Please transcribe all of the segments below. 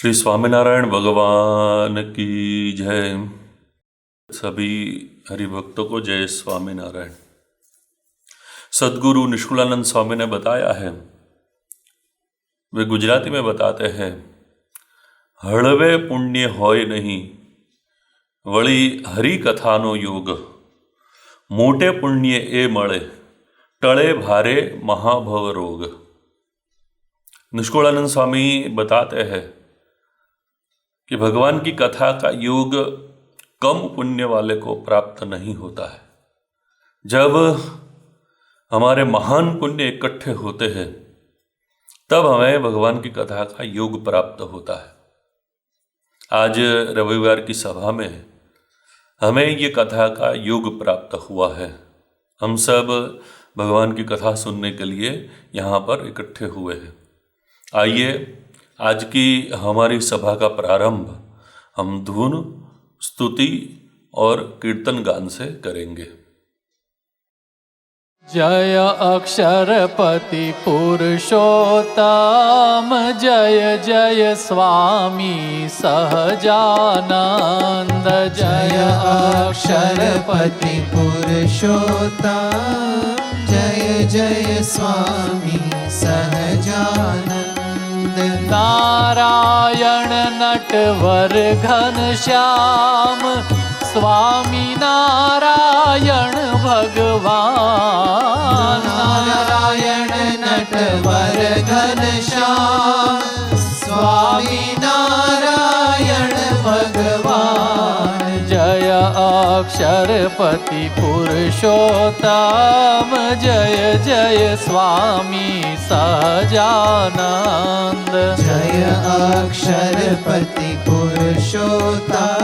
श्री स्वामीनारायण भगवान की जय। सभी हरिभक्तों को जय स्वामीनारायण। सद्गुरु निष्कुलानंद स्वामी ने बताया है, वे गुजराती में बताते हैं, हळवे पुण्य होय नहीं वળી हरि कथानो योग, मोटे पुण्य ए मळे टळे भारे महाभव रोग। निष्कुलानंद स्वामी बताते हैं कि भगवान की कथा का योग कम पुण्य वाले को प्राप्त नहीं होता है। जब हमारे महान पुण्य इकट्ठे होते हैं तब हमें भगवान की कथा का योग प्राप्त होता है। आज रविवार की सभा में हमें ये कथा का योग प्राप्त हुआ है। हम सब भगवान की कथा सुनने के लिए यहाँ पर इकट्ठे हुए हैं। आइए आज की हमारी सभा का प्रारंभ हम धुन, स्तुति और कीर्तन गान से करेंगे। जय अक्षरपति पुरुषोत्तम, जय जय स्वामी सहजानंद। जय अक्षरपति पुरुषोत्तम, जय जय स्वामी सहजानंद। नारायण नटवर घनश्याम, स्वामी नारायण भगवान। नारायण नटवर घनश्याम, स्वामी नारायण भगवान। जय अक्षरपति पुरुषोत्तम, जय जय स्वामी सहजानंद। जय अक्षरपति पुरुषोत्तम,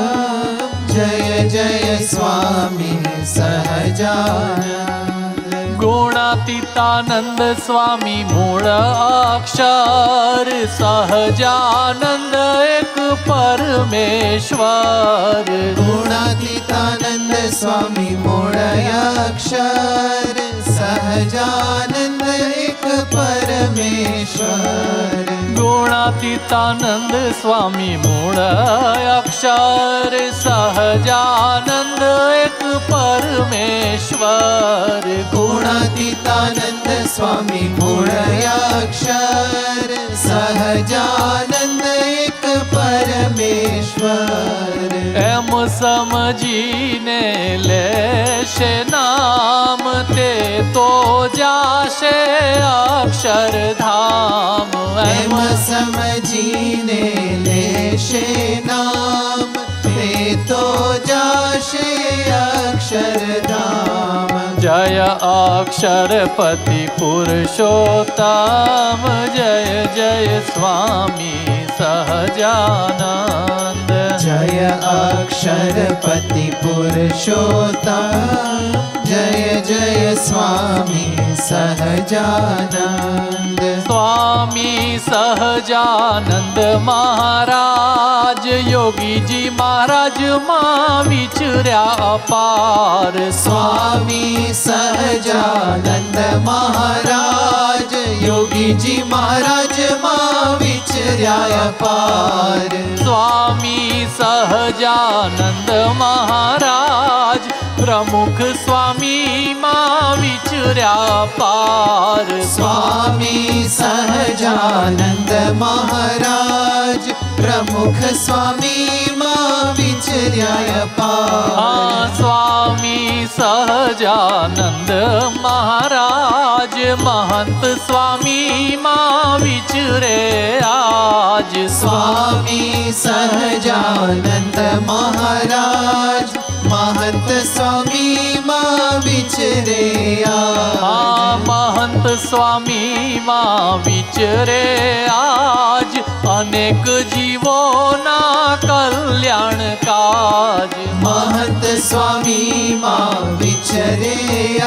जय जय स्वामी सहजानंद। गुणातीतानंद स्वामी मूळ अक्षर, सहजानंद एक परमेश्वर। गुणातीतानंद स्वामी मूळ अक्षर, सहजानंद एक परमेश्वर। गुणातीतानंद स्वामी मूळ अक्षर, सहजानंद एक परमेश्वर। गुणातीतानंद स्वामी मूळ अक्षर, सहजानंद एक परमेश्वर। एम समझीने लेशे नाम, ते तो जाशे अक्षरधाम। एम समझीने लेशे नाम, ते तो जाशे अक्षरधाम। जय अक्षरपति पुरुषोत्तम, जय जय स्वामी सहजानंद। जय अक्षरपति पुरुषोत्तम, जय जय स्वामी सहजानंद। स्वामी सहजानंद महाराज, योगी जी महाराज मां विचर्या अपार। स्वामी सहजानंद महाराज, योगी जी महाराज मां विचर्या अपार। स्वामी सहजानंद महाराज, प्रमुख स्वामी मां विचर्या पार। स्वामी सहजानंद महाराज, प्रमुख स्वामी मां विचर्या पार। स्वामी सहजानंद महाराज, महंत स्वामी मां विचरे आज। स्वामी सहजानंद महाराज, महंत स्वामी मां विचरे आज। महंत स्वामी मां विचरे आज, अनेक जीवों ना कल्याण काज। महंत स्वामी मां विचरे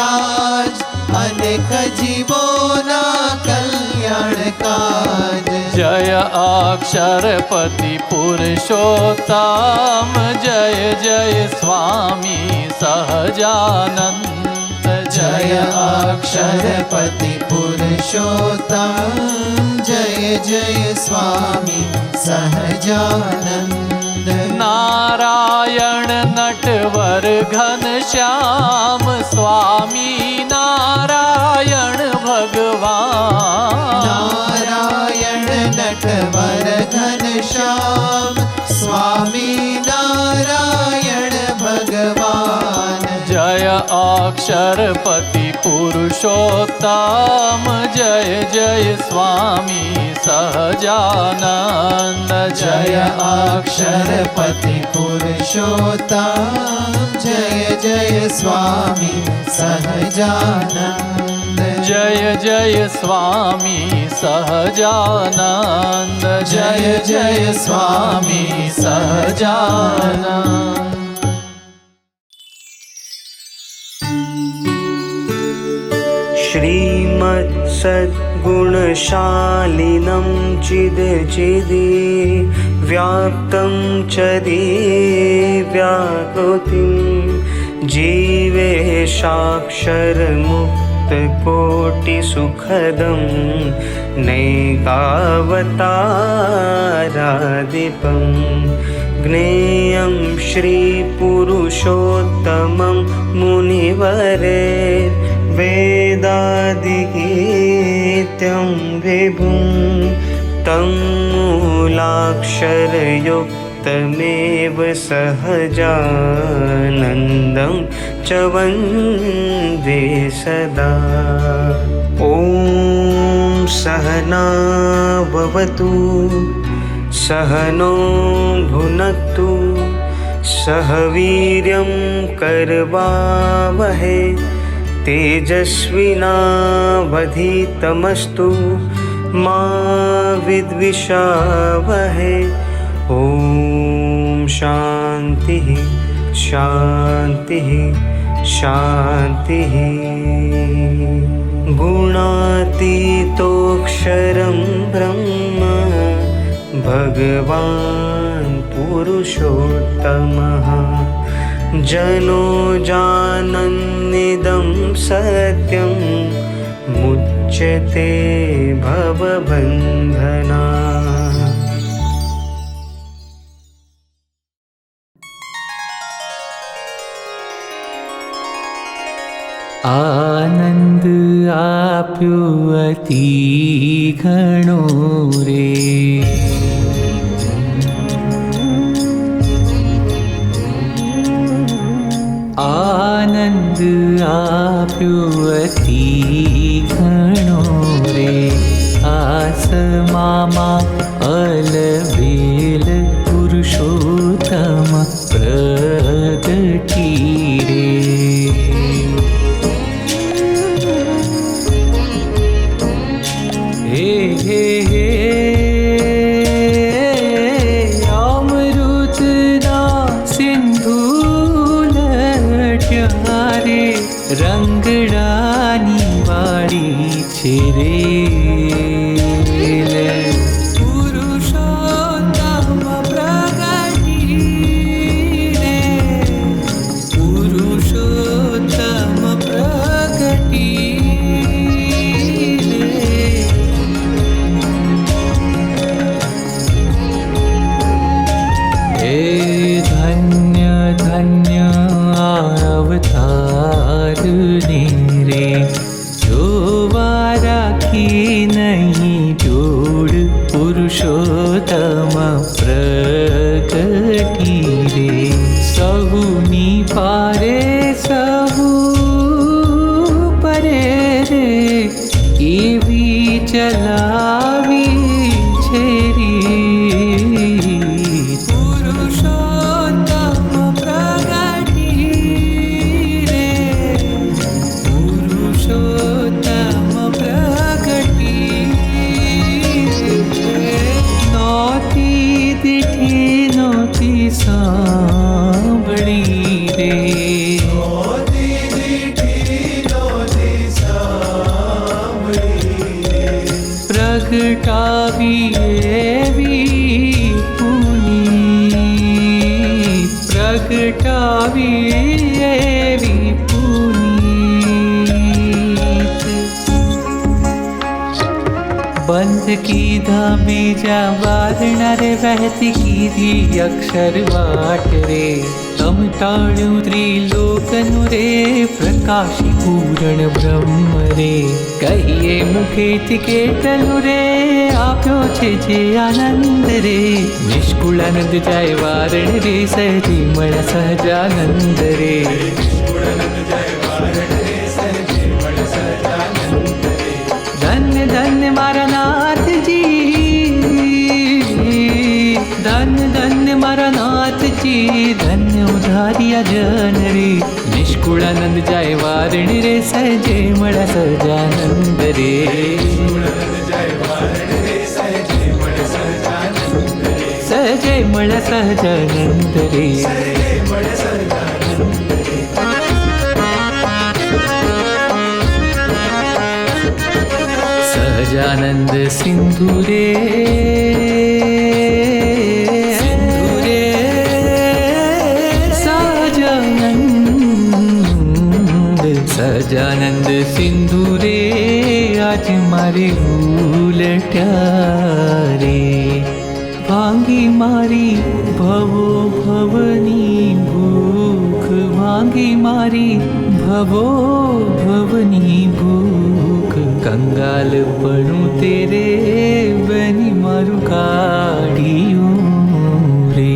आज, अनेक जीवों ना कल्याण काज। जय अक्षरपति पुरुषोत्तम, जय जय स्वामी सहजानंद। जय जय अक्षरपति पुरुषोत्तम जय जय स्वामी सहजानंद नारायण नटवर घनश्याम स्वामी नारायण भगवान नारायण नटवर घनश्याम स्वामी नारायण भगवान जय अक्षरपति पुरुषोत्तम जय जय स्वामी सहजानंद जय अक्षरपति पुरुषोत्तम जय जय स्वामी सहजानंद जय जय स्वामी सहजानंद जय जय स्वामी सहजानंद श्रीमत्सद्गुणशालिनं चिदचिदि व्याप्तं च दिव्याकृतिं जीवेशाक्षरमुक्तकोटिसुखदं नैकावतारादिपं ज्ञेयं श्रीपुरुषोत्तमं मुनिवरे वेदादिगीत्यं विभुं तं मूलाक्षरयुक्तमेव सहजानन्दं च वन्दे सदा। ॐ सहना भवतु सहनो भुनक्तु सह वीर्यं करवावहै तेजस्विनावधीतमस्तु मा विद्विषावहै। ॐ शान्तिः शान्तिः शान्तिः। गुणातीतोऽक्षरं ब्रह्म भगवान् पुरुषोत्तमः जनो जानन्निदं सत्यं मुच्यते भवबन्धना। आनंद आप्यो अति घणो रे आनंद आप्यो अति घणो रे आसमामा अलबेल पुरुषोत्तम प्रगटी रे। हे हे हे अमृतना सिंधु लट्यारे रंगडानी वाड़ी छे रे पुरुषोत्तम प्रगटी रे पुरुषोत्तम प्रगटी धन्य अवतार रे जो राखी नहीं जोड़ पुरुषोत्तम प्रगटी रे सहुनी पारे सहु परे रे केवी चलावी छेरी सांबड़ी रे प्रगटावी एवी पुनी प्रगटावी एवी पुनी कीधा बीजा वारणा रे वहती कीधी अक्षर वाट रे तम टाळ्યું ત્રિલોકનું રે પ્રકાશી પૂરણ બ્રહ્મ રે કહીએ મુખેથી કેટલું રે આપ્યો છે જે આનંદ રે નિષ્કુળાનંદ જાય વારણ રે સહજી મળ્યા સહજાનંદ રે ધન્ય ધન્ય મારા નાથજી ધન્ય ધન્ય મારા નાથજી ધન્ય ઉધારિયા જન રે નિષ્કુળાનંદ જાય વારણ રે સહજે મળ્યા સહજાનંદ રે સહજે મળ્યા સહજાનંદ રે સહજાનંદ સિંધુ રે સિંધુ રે સહજાનંદ સિંધુ રે આજ મારે ઉલટ્યા રે ભાંગી મારી ભવો ભવની ભૂખ ભાંગી મારી ભવો ભવની ભૂખ કંગાલ પડું તેરે બની મારું કાઢ્યું રે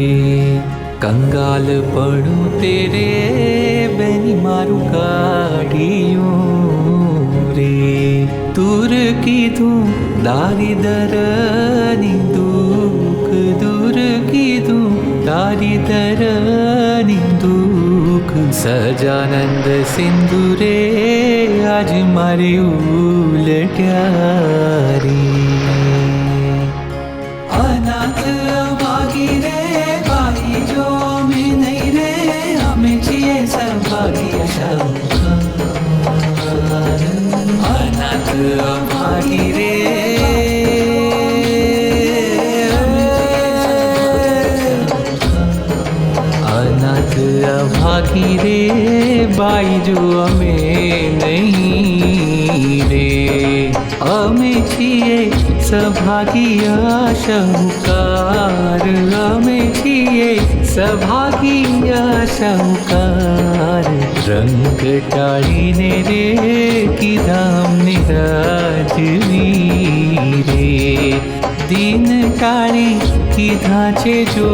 કંગાલ પડું તેરે બની મારું કાઢ્યું રે તુર કીધું દારિદરની દુઃખ દૂર કીધું દારિદરની દુઃખ સહજાનંદ સિંધુ રે આજ મારે ઉલટ્યા રે અનાથ અભાગી રે ભાઈ જો અમે નહીં રે અમે છીએ સૌભાગ્યશાળી અનાથ અભાગી રે અનાથ અભાગી રે બાઈ જો અમે નહીં રે અમે છીએ સભાગીય શાહુકાર અમે છીએ સભાગીય શાહુકાર રંગ ટાળીને રે કીધા અમને રાજવી રે દિન ટાળી કીધા છે જો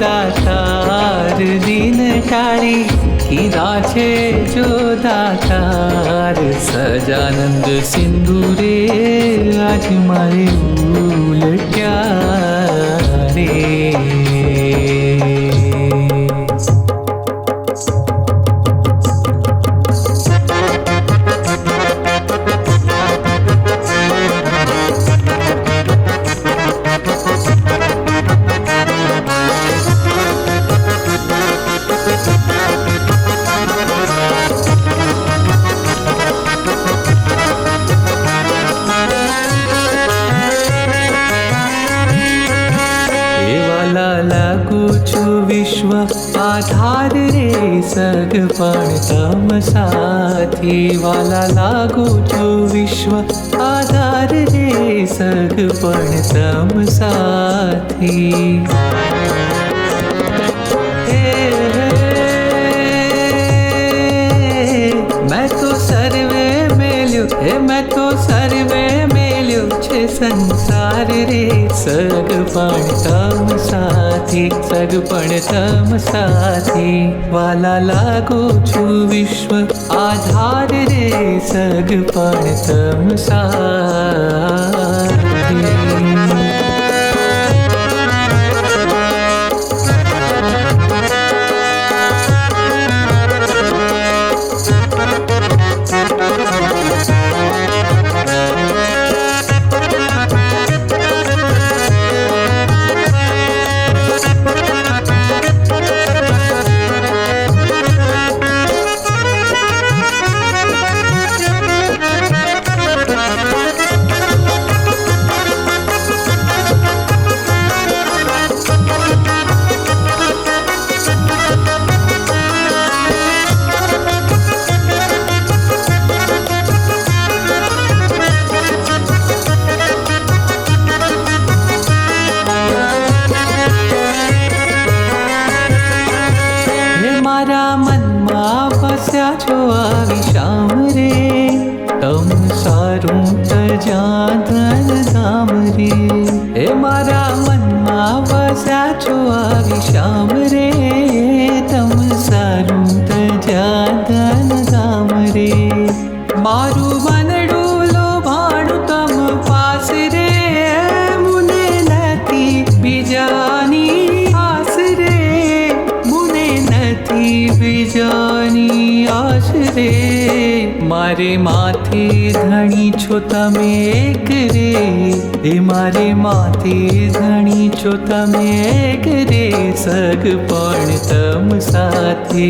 દાતાર દિન ટાળી કીધા છે જો દાતાર સહજાનંદ સિંધુ રે આજ મારે ઉલટ્યા રે વિશ્વ આધાર રે સગપણ તમ સાથી વાલા લાગુ છું વિશ્વ આધાર રે સગપણ તમ સાથી मैं तो सर्वे मेल्યું मैं तो सर्वे मेल्યું છે સંસાર રે સગપણ તમ સાથી સગપણ તમ સાથી વાલા લાગો છું વિશ્વ આધાર રે સગપણ તમ સાથી पाछो आवी श्याम रे तम सारू तजा धन धाम रे मारू मनडू लो भाणु तम पास रे मुने नथी बीजानी आस रे मुने नथी बीजानी आस रे मारे माथे धणी छो तमे एक रे ए मारे माथे धणी छो तमे एक रे सग पण तम साथे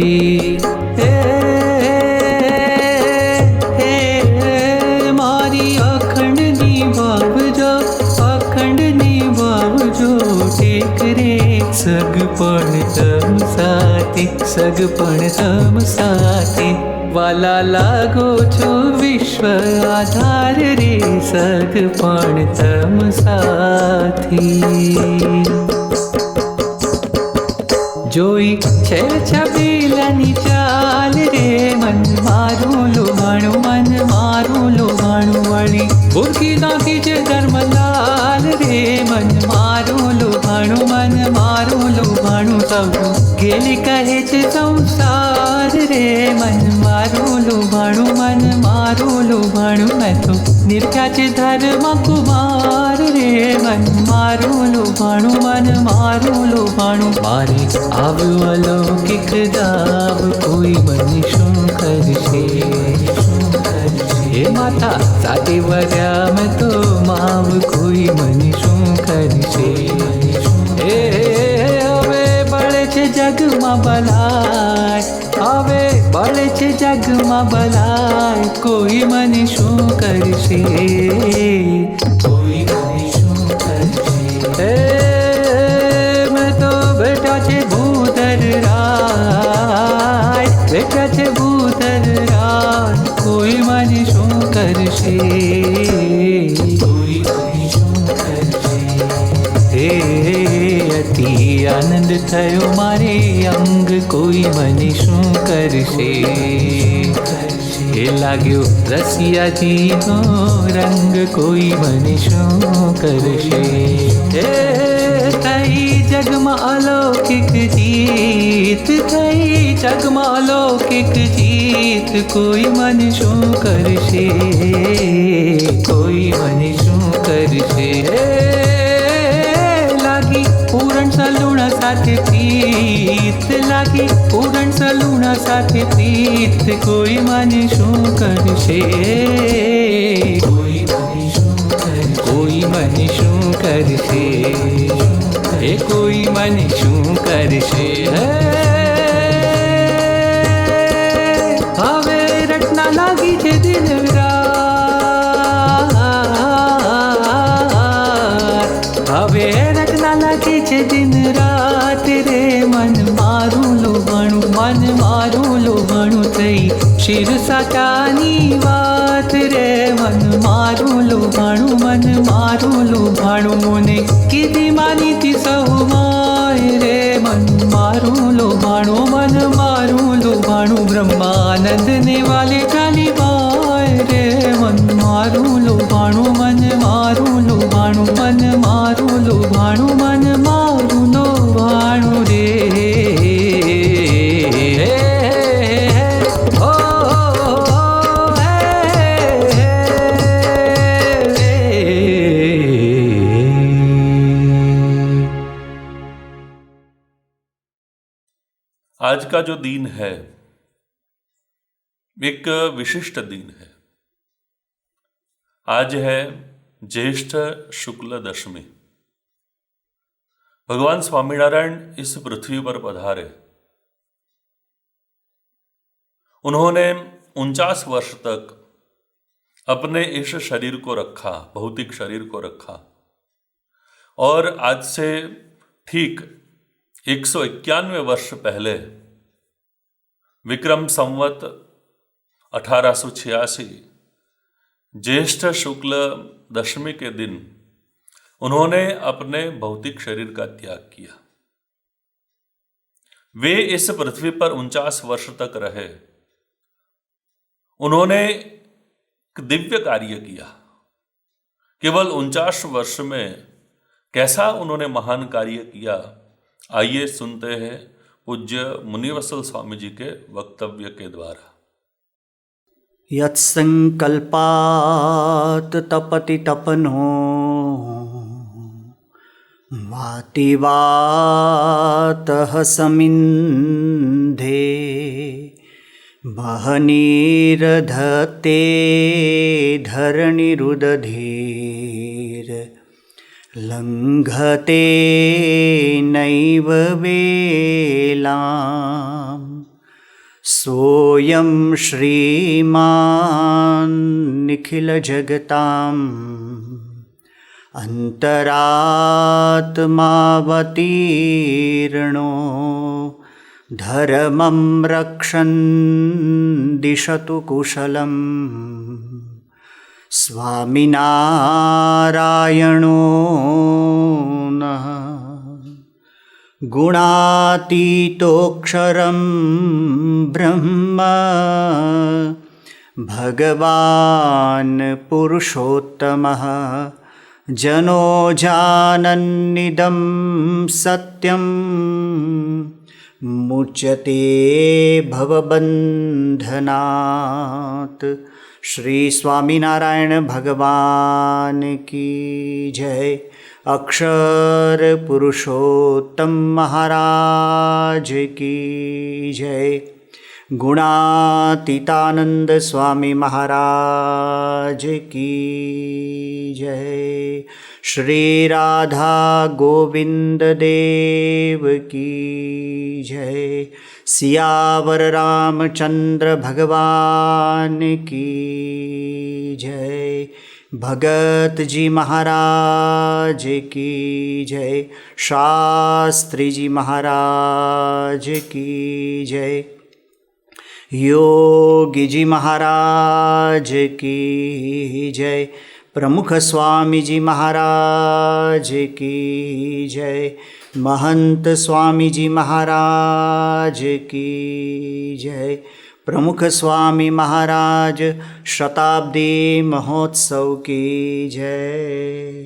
मारी अखंड निभावजो अखंड निभावजो टेक रे सग पण तम साथे सग पण तम साथे वाला लागो छो विश्व आधार रे सग पण तम साथी जोई छे छबीलनी चाल रे मन मारू लोभाणु मन मारू लोभाणु वળી ભૂરકી નાખી છે ધર્મલાલ રે मन मारू लोभाणु मन मारू लोभाणु सब गेली કહે છે संसार रे मन मारू लोभाणु मन मारू लोभाणु मैं तो निर्ख्या છે धर्म कुमार रे मन मारू लोभाणु मन मारू लोभाणु मारे આવ્યો અલૌકિક દાવ કોઈ મને શું કરશે હે માતા સાથે વર્યા મેં તો માવ કોઈ મને શું કરશે હે હવે બળે છે જગમાં બલાય હવે બળે છે જગમાં બલાય કોઈ મને શું કરશે કોઈ મને શું કરશે મેં તો બેટા છે ભૂતર રાય બેટા છે ભૂતર રાય કોઈ મને શું કરશે કોઈ મને શું કરશે હે અતિ આનંદ થયો મારે અંગ કોઈ મને શું કરશે એ લાગ્યો રસિયાજીનો રંગ કોઈ મને શું કરશે હે થઈ જગમાં અલૌકિક જીત થઈ જગમાં અલૌકિક જીત કોઈ મને શું કરશે કોઈ મને શું કરશે લાગી પૂરણ સલુણા સાથે પ્રીત લાગી પૂરણ સલુણા સાથે પ્રીત કોઈ મને શું કરશે કોઈ મને શું કરશે કોઈ મને શું કરશે એ કોઈ મને શું કરશે હવે રટના લાગી છે દિન રાત હવે રટના લાગી છે દિન રાત રે મન મારું લોભાણું મન મારું લોભાણું થઈ શિર સાચાની વાત રે મન મારું લોભાણું મન મારું લોભાણું મને કીધી માનીતી સહુ માય રે મન મારું લોભાણું મન મારું લોભાણું બ્રહ્માનંદ ને વાલે ચાલી બાય રે મન મારું લોભાણું મન મારું લોભાણું મન મારું લોભાણું મન મારું લોભાણું રે आज का जो दिन है एक विशिष्ट दिन है। आज है ज्येष्ठ शुक्ल दशमी। भगवान स्वामीनारायण इस पृथ्वी पर पधारे। उन्होंने 49 वर्ष तक अपने इस शरीर को रखा, भौतिक शरीर को रखा, और आज से ठीक 191 वर्ष पहले विक्रम संवत 1886 ज्येष्ठ शुक्ल दशमी के दिन उन्होंने अपने भौतिक शरीर का त्याग किया। वे इस पृथ्वी पर 49 वर्ष तक रहे। उन्होंने एक दिव्य कार्य किया। केवल 49 वर्ष में कैसा उन्होंने महान कार्य किया आइए सुनते हैं पूज्य मुनिवसल स्वामी जी के वक्तव्य के द्वारा। यत्संकल्पात् तपति तपनो वाति वातः समिन्धे वह्निर्दधते धरणिरुदधीर् लङ्घते नैव वेलाम् सोऽयं श्रीमान् निखिलजगताम् अन्तरात्मावतीर्णो धर्मं रक्षन् दिशतु कुशलम् स्वामिनारायणो नः गुणातीतोऽक्षरं ब्रह्म भगवान् पुरुषोत्तमः जनो जानन्निदं सत्यं मुच्यते भवबन्धनात्। श्री स्वामीनारायण भगवान की जय। अक्षर पुरुषोत्तम महाराज की जय। गुणातीतानंद स्वामी महाराज की जय। श्री राधा गोविंद देव की जय। सियावर रामचंद्र भगवान की जय। भगत जी महाराज की जय। शास्त्री जी महाराज की जय। योगी जी महाराज की जय। प्रमुख स्वामी जी महाराज की जय। महंत स्वामी जी महाराज की जय। प्रमुख स्वामी महाराज शताब्दी महोत्सव की जय।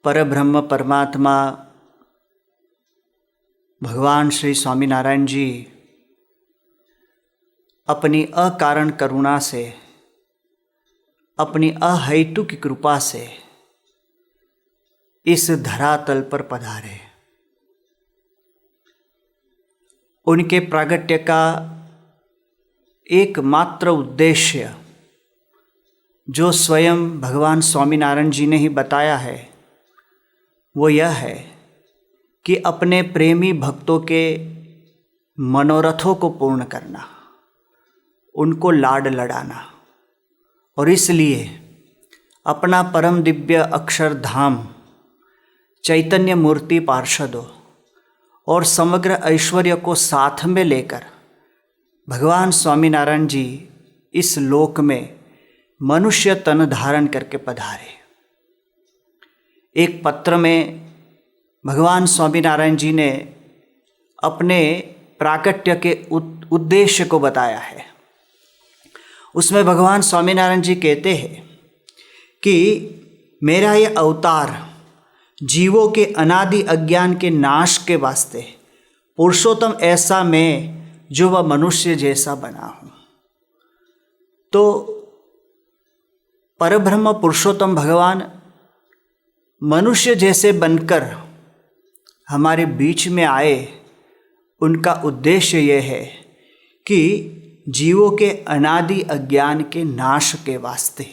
परब्रह्म परमात्मा भगवान श्री स्वामीनारायण जी अपनी अकारण करुणा से, अपनी अहेतु की कृपा से इस धरातल पर पधारे। उनके प्रागट्य का एकमात्र उद्देश्य जो स्वयं भगवान स्वामीनारायण जी ने ही बताया है वो यह है कि अपने प्रेमी भक्तों के मनोरथों को पूर्ण करना, उनको लाड लड़ाना, और इसलिए अपना परम दिव्य अक्षरधाम चैतन्य मूर्ति पार्षदों और समग्र ऐश्वर्य को साथ में लेकर भगवान स्वामीनारायण जी इस लोक में मनुष्य तन धारण करके पधारे। एक पत्र में भगवान स्वामीनारायण जी ने अपने प्राकट्य के उद्देश्य को बताया है। उसमें भगवान स्वामीनारायण जी कहते हैं कि मेरा ये अवतार जीवों के अनादि अज्ञान के नाश के वास्ते पुरुषोत्तम ऐसा मैं जो वह मनुष्य जैसा बना हूँ। तो परब्रह्म पुरुषोत्तम भगवान मनुष्य जैसे बनकर हमारे बीच में आए। उनका उद्देश्य यह है कि जीवों के अनादि अज्ञान के नाश के वास्ते।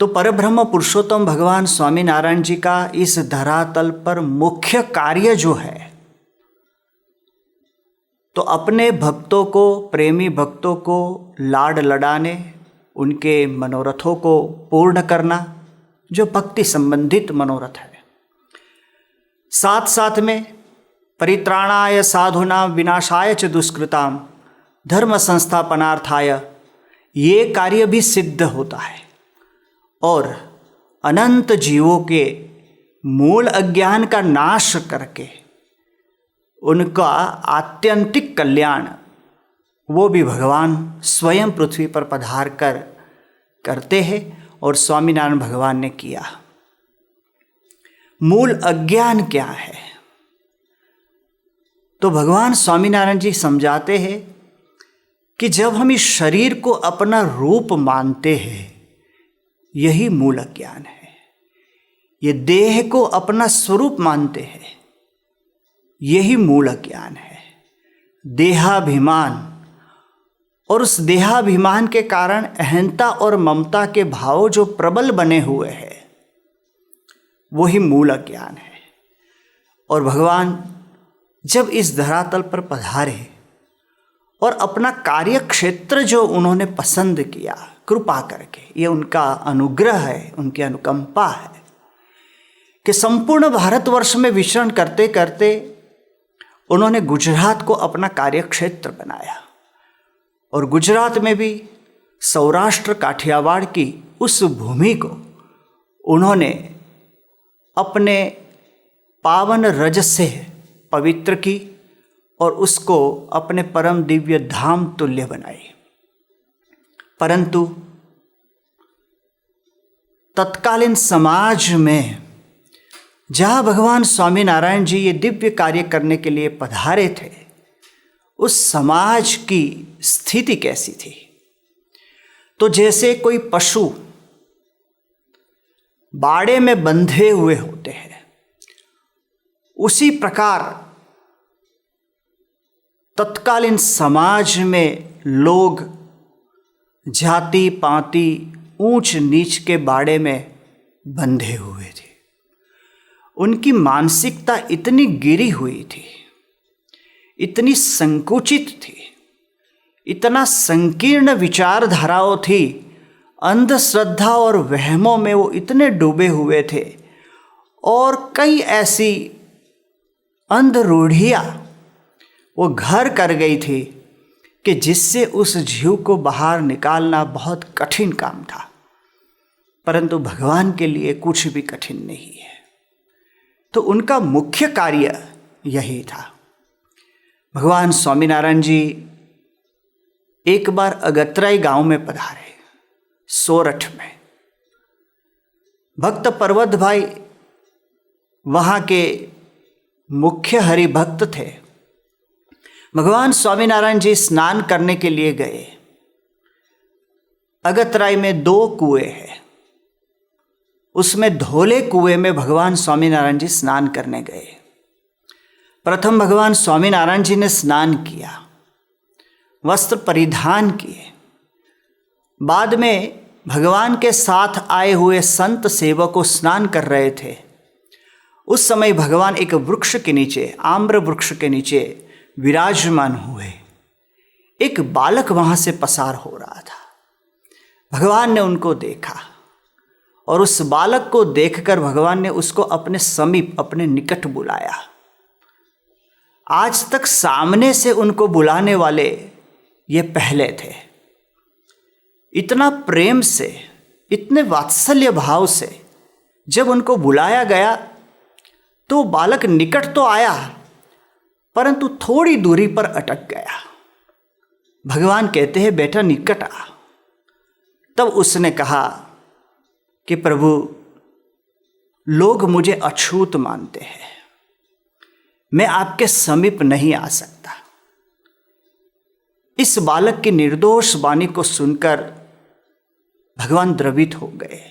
तो परब्रह्म पुरुषोत्तम भगवान स्वामीनारायण जी का इस धरातल पर मुख्य कार्य जो है तो अपने भक्तों को, प्रेमी भक्तों को लाड लड़ाने, उनके मनोरथों को पूर्ण करना, जो भक्ति संबंधित मनोरथ है। साथ साथ में परित्राणाय साधूनां विनाशाय च दुष्कृतां धर्म संस्थापनार्थाय ये कार्य भी सिद्ध होता है और अनंत जीवों के मूल अज्ञान का नाश करके उनका आत्यंतिक कल्याण वो भी भगवान स्वयं पृथ्वी पर पधार कर करते हैं और स्वामीनारायण भगवान ने किया। मूल अज्ञान क्या है? तो भगवान स्वामीनारायण जी समझाते हैं कि जब हम इस शरीर को अपना रूप मानते हैं, यही मूल अज्ञान है। ये देह को अपना स्वरूप मानते हैं, यही मूल अज्ञान है। देहाभिमान, और उस देहाभिमान के कारण अहंता और ममता के भाव जो प्रबल बने हुए हैं, वही मूल अज्ञान है। और भगवान जब इस धरातल पर पधारे और अपना कार्य क्षेत्र जो उन्होंने पसंद किया कृपा करके, ये उनका अनुग्रह है, उनकी अनुकंपा है कि संपूर्ण भारतवर्ष में विचरण करते करते उन्होंने गुजरात को अपना कार्य क्षेत्र बनाया। और गुजरात में भी सौराष्ट्र काठियावाड़ की उस भूमि को उन्होंने अपने पावन रज से पवित्र की और उसको अपने परम दिव्य धाम तुल्य बनाई। परंतु तत्कालीन समाज में जहाँ भगवान स्वामीनारायण जी ये दिव्य कार्य करने के लिए पधारे थे, उस समाज की स्थिति कैसी थी? तो जैसे कोई पशु बाड़े में बंधे हुए होते हैं, उसी प्रकार तत्कालीन समाज में लोग जाति पाति ऊंच नीच के बाड़े में बंधे हुए थे। उनकी मानसिकता इतनी गिरी हुई थी, इतनी संकुचित थी, इतना संकीर्ण विचारधाराओं थी, अंधश्रद्धा और वहमों में वो इतने डूबे हुए थे, और कई ऐसी अंधरूढ़ियाँ वो घर कर गई थी कि जिससे उस जीव को बाहर निकालना बहुत कठिन काम था। परंतु भगवान के लिए कुछ भी कठिन नहीं है। तो उनका मुख्य कार्य यही था। भगवान स्वामीनारायण जी एक बार अगतराई गांव में पधारे, सोरठ में। भक्त पर्वत भाई वहाँ के मुख्य हरि भक्त थे। भगवान स्वामीनारायण जी स्नान करने के लिए गए। अगतराई में 2 कुएं हैं, उसमें धोले कुएं में भगवान स्वामीनारायण जी स्नान करने गए। प्रथम भगवान स्वामीनारायण जी ने स्नान किया, वस्त्र परिधान किए। बाद में भगवान के साथ आए हुए संत सेवकों स्नान कर रहे थे। उस समय भगवान एक वृक्ष के नीचे, आम्र वृक्ष के नीचे विराजमान हुए। एक बालक वहाँ से पसार हो रहा था। भगवान ने उनको देखा और उस बालक को देखकर भगवान ने उसको अपने समीप, अपने निकट बुलाया। आज तक सामने से उनको बुलाने वाले ये पहले थे। इतना प्रेम से, इतने वात्सल्य भाव से जब उनको बुलाया गया तो बालक निकट तो आया, परंतु थोड़ी दूरी पर अटक गया। भगवान कहते हैं, बेटा निकट आ। तब उसने कहा कि प्रभु, लोग मुझे अछूत मानते हैं, मैं आपके समीप नहीं आ सकता। इस बालक की निर्दोष वाणी को सुनकर भगवान द्रवित हो गए।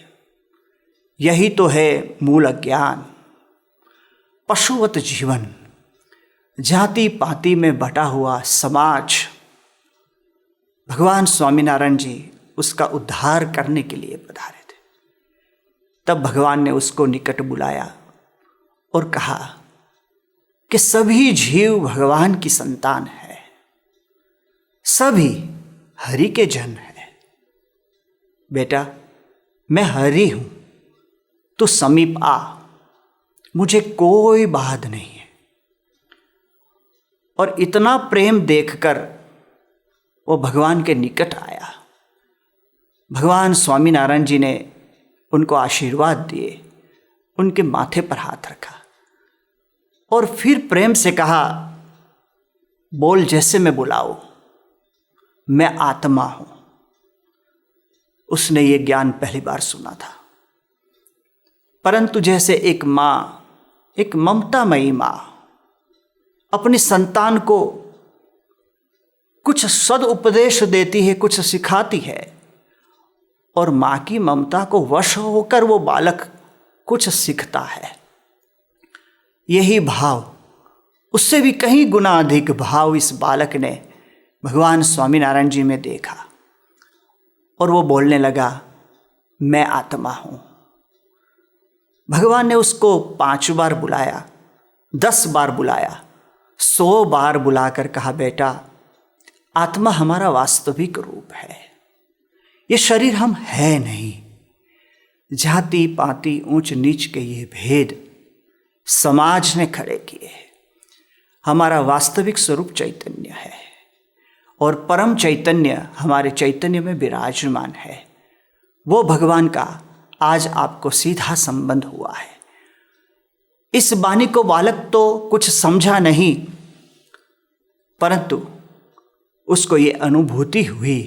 यही तो है मूल अज्ञान, पशुवत जीवन, जाति पाति में बटा हुआ समाज। भगवान स्वामीनारायण जी उसका उद्धार करने के लिए पधारे थे। तब भगवान ने उसको निकट बुलाया और कहा कि सभी जीव भगवान की संतान है, सभी हरि के जन है। बेटा, मैं हरि हूं, तू समीप आ, मुझे कोई बाध नहीं है। और इतना प्रेम देखकर वो भगवान के निकट आया। भगवान स्वामीनारायण जी ने उनको आशीर्वाद दिए, उनके माथे पर हाथ रखा और फिर प्रेम से कहा, बोल जैसे मैं बुलाऊं, मैं आत्मा हूं। उसने ये ज्ञान पहली बार सुना था। परंतु जैसे एक माँ एक ममतामयी माँ अपनी संतान को कुछ सदुपदेश देती है, कुछ सिखाती है, और माँ की ममता को वश होकर वो बालक कुछ सीखता है। यही भाव, उससे भी कहीं गुना अधिक भाव इस बालक ने भगवान स्वामीनारायण जी में देखा और वो बोलने लगा, मैं आत्मा हूँ। भगवान ने उसको 5 बार बुलाया, 10 बार बुलाया, 100 बार बुलाकर कहा, बेटा आत्मा हमारा वास्तविक रूप है, ये शरीर हम है नहीं। जाति पाति ऊंच नीच के ये भेद समाज ने खड़े किए। हमारा वास्तविक स्वरूप चैतन्य है और परम चैतन्य हमारे चैतन्य में विराजमान है। वो भगवान का आज आपको सीधा संबंध हुआ है। इस वाणी को बालक तो कुछ समझा नहीं, परंतु उसको ये अनुभूति हुई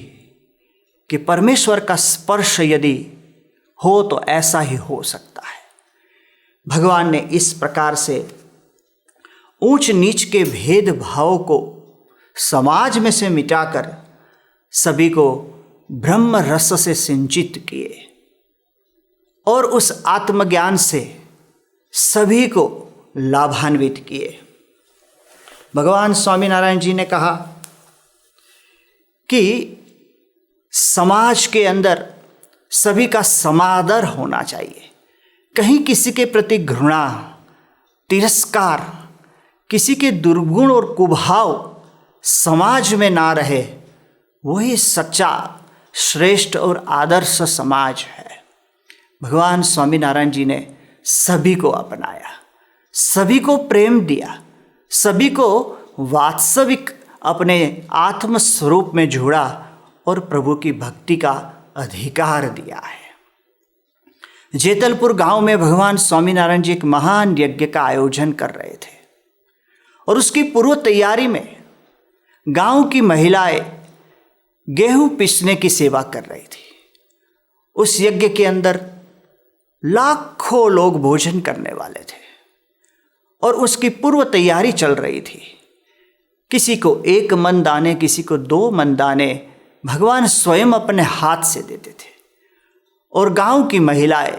कि परमेश्वर का स्पर्श यदि हो तो ऐसा ही हो सकता है। भगवान ने इस प्रकार से ऊंच नीच के भेदभाव को समाज में से मिटाकर सभी को ब्रह्म रस से सिंचित किए और उस आत्मज्ञान से सभी को लाभान्वित किए। भगवान स्वामीनारायण जी ने कहा कि समाज के अंदर सभी का समादर होना चाहिए। कहीं किसी के प्रति घृणा, तिरस्कार, किसी के दुर्गुण और कुभाव समाज में ना रहे, वही सच्चा श्रेष्ठ और आदर्श समाज है। भगवान स्वामीनारायण जी ने सभी को अपनाया, सभी को प्रेम दिया, सभी को वास्तविक अपने आत्म स्वरूप में जोड़ा और प्रभु की भक्ति का अधिकार दिया है। जेतलपुर गांव में भगवान स्वामीनारायण जी एक महान यज्ञ का आयोजन कर रहे थे और उसकी पूर्व तैयारी में गांव की महिलाएं गेहूं पीसने की सेवा कर रही थी। उस यज्ञ के अंदर लाखों लोग भोजन करने वाले थे और उसकी पूर्व तैयारी चल रही थी। किसी को 1 मन दाने, किसी को 2 मन दाने भगवान स्वयं अपने हाथ से देते थे और गांव की महिलाएं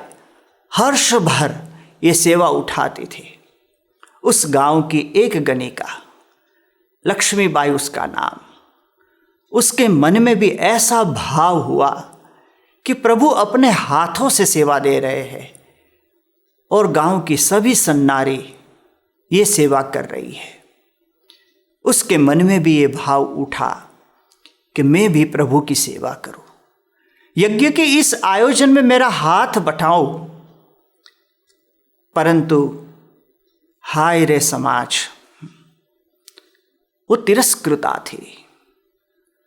हर्ष भर ये सेवा उठाती थी। उस गांव की एक गणिका, लक्ष्मीबाई उसका नाम, उसके मन में भी ऐसा भाव हुआ कि प्रभु अपने हाथों से सेवा दे रहे हैं और गांव की सभी सन्नारी ये सेवा कर रही है। उसके मन में भी ये भाव उठा कि मैं भी प्रभु की सेवा करूं, यज्ञ के इस आयोजन में मेरा हाथ बटाऊं। परंतु हाय रे समाज, वो तिरस्कृता थी,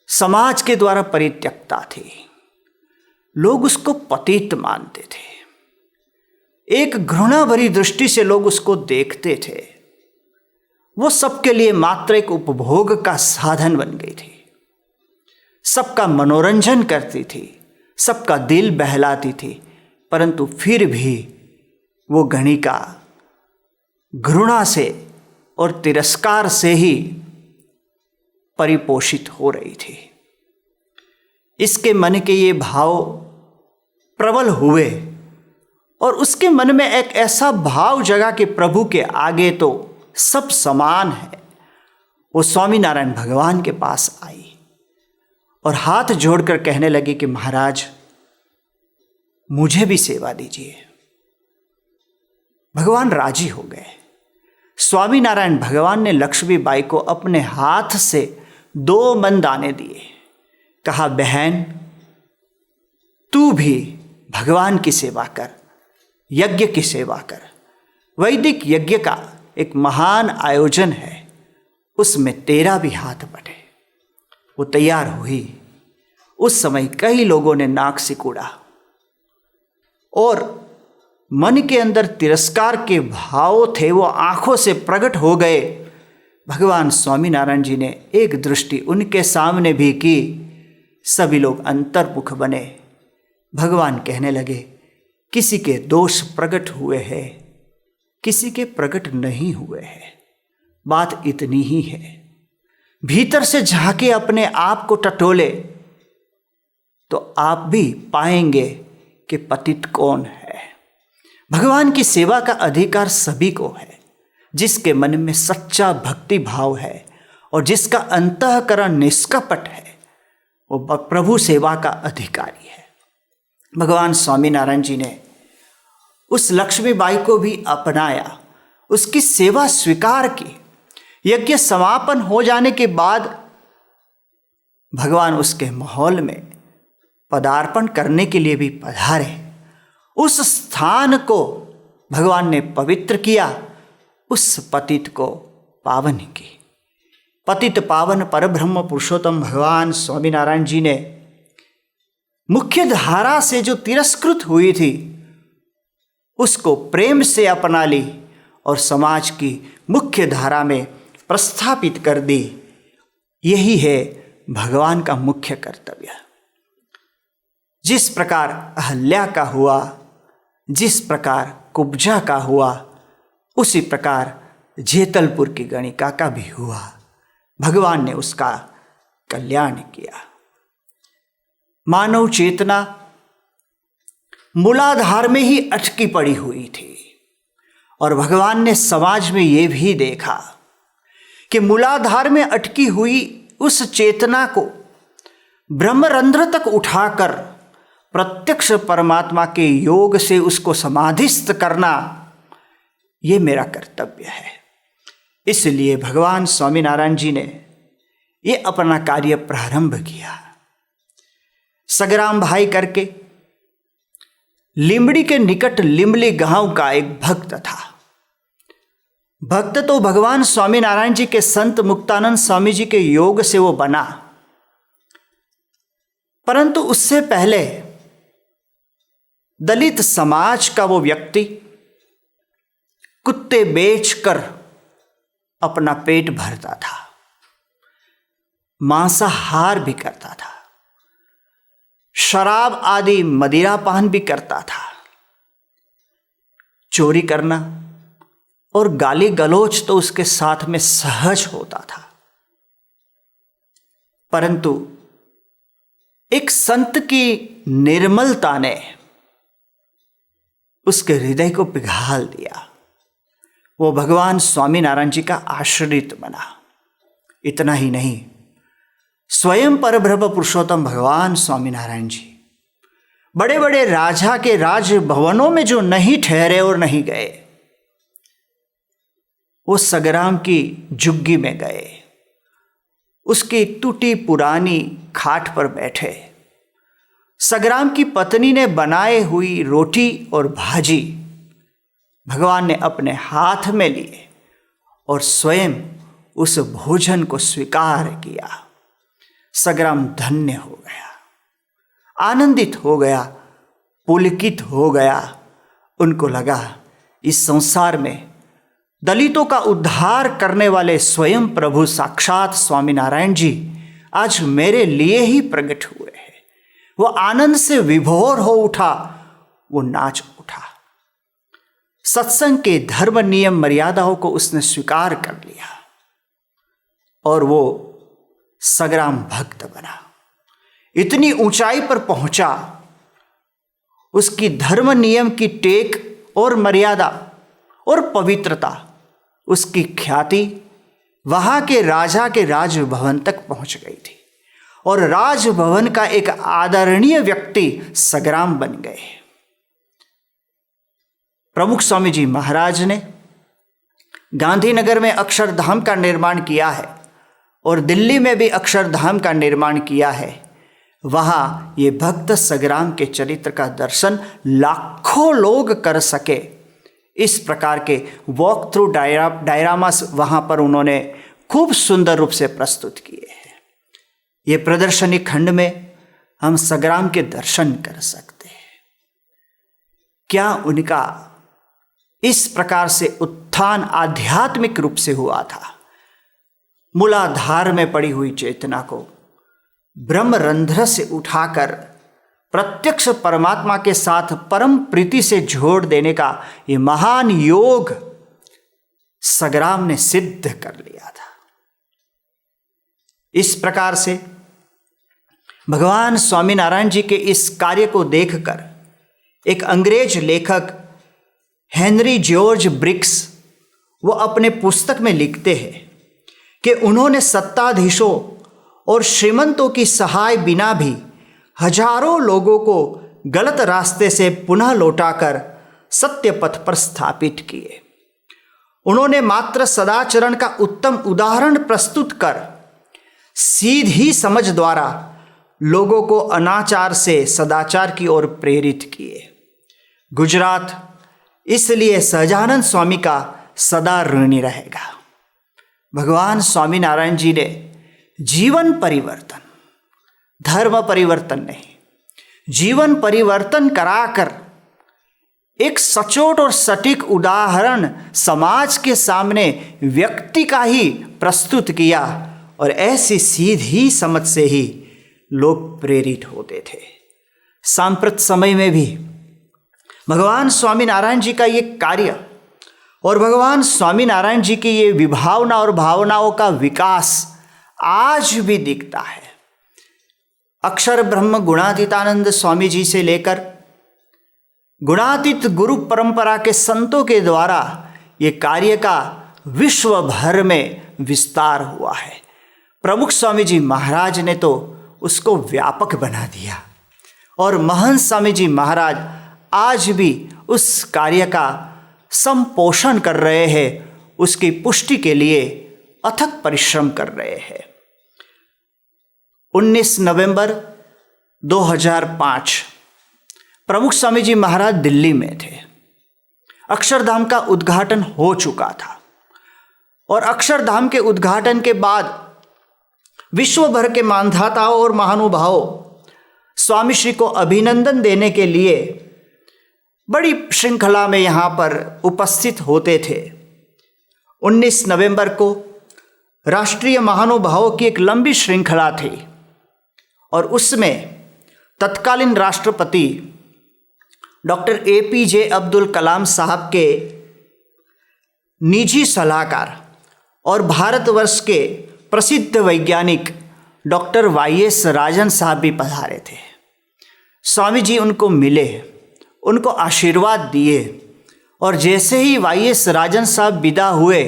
समाज के द्वारा परित्यक्ता थी। लोग उसको पतित मानते थे, एक घृणा भरी दृष्टि से लोग उसको देखते थे। वो सबके लिए मात्र एक उपभोग का साधन बन गई थी, सबका मनोरंजन करती थी, सबका दिल बहलाती थी। परंतु फिर भी वो गणिका घृणा से और तिरस्कार से ही परिपोषित हो रही थी। इसके मन के ये भाव प्रबल हुए और उसके मन में एक ऐसा भाव जगा कि प्रभु के आगे तो सब समान है। वो स्वामीनारायण भगवान के पास आई और हाथ जोड़कर कहने लगी कि महाराज, मुझे भी सेवा दीजिए। भगवान राजी हो गए। स्वामीनारायण भगवान ने लक्ष्मीबाई को अपने हाथ से 2 मन दाने दिए। कहा, बहन तू भी भगवान की सेवा कर, यज्ञ की सेवा कर। वैदिक यज्ञ का एक महान आयोजन है, उसमें तेरा भी हाथ बटे। वो तैयार हुई। उस समय कई लोगों ने नाक सिकोड़ा और मन के अंदर तिरस्कार के भाव थे, वो आंखों से प्रकट हो गए। भगवान स्वामीनारायण जी ने एक दृष्टि उनके सामने भी की। सभी लोग अंतर्मुख बने। भगवान कहने लगे, किसी के दोष प्रकट हुए हैं किसी के प्रकट नहीं हुए हैं। बात इतनी ही है, भीतर से झांके अपने आप को टटोले तो आप भी पाएंगे कि पतित कौन है। भगवान की सेवा का अधिकार सभी को है। जिसके मन में सच्चा भक्ति भाव है और जिसका अंतःकरण निष्कपट है, वो प्रभु सेवा का अधिकारी है। भगवान स्वामीनारायण जी ने उस लक्ष्मीबाई को भी अपनाया, उसकी सेवा स्वीकार की। यज्ञ समापन हो जाने के बाद भगवान उसके माहौल में पदार्पण करने के लिए भी पधारे। उस स्थान को भगवान ने पवित्र किया, उस पतित को पावन की। पतित पावन परब्रह्म पुरुषोत्तम भगवान स्वामीनारायण जी ने मुख्य धारा से जो तिरस्कृत हुई थी उसको प्रेम से अपना ली और समाज की मुख्य धारा में प्रस्थापित कर दी। यही है भगवान का मुख्य कर्तव्य। जिस प्रकार अहल्या का हुआ, जिस प्रकार कुब्जा का हुआ, उसी प्रकार जेतलपुर की गणिका का भी हुआ। भगवान ने उसका कल्याण किया। मानव चेतना मूलाधार में ही अटकी पड़ी हुई थी और भगवान ने समाज में ये भी देखा कि मूलाधार में अटकी हुई उस चेतना को ब्रह्मरंध्र तक उठाकर प्रत्यक्ष परमात्मा के योग से उसको समाधिस्थ करना, ये मेरा कर्तव्य है। इसलिए भगवान स्वामीनारायण जी ने ये अपना कार्य प्रारंभ किया। सगराम भाई करके लिमड़ी के निकट लिमली गांव का एक भक्त था। भक्त तो भगवान स्वामीनारायण जी के संत मुक्तानंद स्वामी जी के योग से वो बना, परंतु उससे पहले दलित समाज का वो व्यक्ति कुत्ते बेचकर अपना पेट भरता था, मांसाहार भी करता था, शराब आदि मदिरापान भी करता था। चोरी करना और गाली गलौज तो उसके साथ में सहज होता था, परंतु एक संत की निर्मलता ने उसके हृदय को पिघाल दिया। वो भगवान स्वामीनारायण जी का आश्रित बना। इतना ही नहीं, स्वयं परब्रह्म पुरुषोत्तम भगवान स्वामीनारायण जी बड़े बड़े राजा के राजभवनों में जो नहीं ठहरे और नहीं गए, वो सगराम की झुग्गी में गए, उसकी टूटी पुरानी खाट पर बैठे। सगराम की पत्नी ने बनाए हुई रोटी और भाजी भगवान ने अपने हाथ में लिए और स्वयं उस भोजन को स्वीकार किया। सगराम धन्य हो गया, आनंदित हो गया, पुलकित हो गया। उनको लगा इस संसार में दलितों का उद्धार करने वाले स्वयं प्रभु साक्षात स्वामीनारायण जी आज मेरे लिए ही प्रकट हुए हैं। वो आनंद से विभोर हो उठा, वो नाच उठा। सत्संग के धर्म नियम मर्यादाओं को उसने स्वीकार कर लिया और वो सगराम भक्त बना। इतनी ऊंचाई पर पहुंचा, उसकी धर्म नियम की टेक और मर्यादा और पवित्रता, उसकी ख्याति वहां के राजा के राजभवन तक पहुंच गई थी और राजभवन का एक आदरणीय व्यक्ति सगराम बन गए। प्रमुख स्वामी जी महाराज ने गांधीनगर में अक्षरधाम का निर्माण किया है और दिल्ली में भी अक्षरधाम का निर्माण किया है। वहाँ ये भक्त सगराम के चरित्र का दर्शन लाखों लोग कर सके, इस प्रकार के वॉक थ्रू डायरामास वहाँ पर उन्होंने खूब सुंदर रूप से प्रस्तुत किए हैं। ये प्रदर्शनी खंड में हम सगराम के दर्शन कर सकते हैं। क्या उनका इस प्रकार से उत्थान आध्यात्मिक रूप से हुआ था। मूलाधार में पड़ी हुई चेतना को ब्रह्मरंध्र से उठाकर प्रत्यक्ष परमात्मा के साथ परम प्रीति से जोड़ देने का ये महान योग सग्राम ने सिद्ध कर लिया था। इस प्रकार से भगवान स्वामीनारायण जी के इस कार्य को देखकर एक अंग्रेज लेखक हेनरी जॉर्ज ब्रिक्स वो अपने पुस्तक में लिखते हैं कि उन्होंने सत्ताधीशों और श्रीमंतों की सहाय बिना भी हजारों लोगों को गलत रास्ते से पुनः लौटाकर सत्य पथ पर स्थापित किए। उन्होंने मात्र सदाचरण का उत्तम उदाहरण प्रस्तुत कर सीधी समझ द्वारा लोगों को अनाचार से सदाचार की ओर प्रेरित किए। गुजरात इसलिए सहजानंद स्वामी का सदा ऋणी रहेगा। भगवान स्वामीनारायण जी ने जीवन परिवर्तन, धर्म परिवर्तन नहीं, जीवन परिवर्तन कराकर एक सचोट और सटीक उदाहरण समाज के सामने व्यक्ति का ही प्रस्तुत किया और ऐसी सीधी समझ से ही लोग प्रेरित होते थे। सांप्रत समय में भी भगवान स्वामीनारायण जी का ये कार्य और भगवान स्वामीनारायण जी की ये विभावना और भावनाओं का विकास आज भी दिखता है। अक्षर ब्रह्म गुणातीतानंद स्वामी जी से लेकर गुणातीत गुरु परंपरा के संतों के द्वारा ये कार्य का विश्व भर में विस्तार हुआ है। प्रमुख स्वामी जी महाराज ने तो उसको व्यापक बना दिया और महंत स्वामी जी महाराज आज भी उस कार्य का संपोषण कर रहे हैं, उसकी पुष्टि के लिए अथक परिश्रम कर रहे हैं। 19 नवंबर 2005 प्रमुख स्वामी जी महाराज दिल्ली में थे। अक्षरधाम का उद्घाटन हो चुका था और अक्षरधाम के उद्घाटन के बाद विश्व भर के मानधाताओं और महानुभावों स्वामी श्री को अभिनंदन देने के लिए बड़ी श्रृंखला में यहाँ पर उपस्थित होते थे। 19 नवंबर को राष्ट्रीय महानुभावों की एक लंबी श्रृंखला थी और उसमें तत्कालीन राष्ट्रपति डॉक्टर APJ अब्दुल कलाम साहब के निजी सलाहकार और भारतवर्ष के प्रसिद्ध वैज्ञानिक डॉक्टर YS राजन साहब भी पधारे थे। स्वामी जी उनको मिले, उनको आशीर्वाद दिए और जैसे ही YS राजन साहब विदा हुए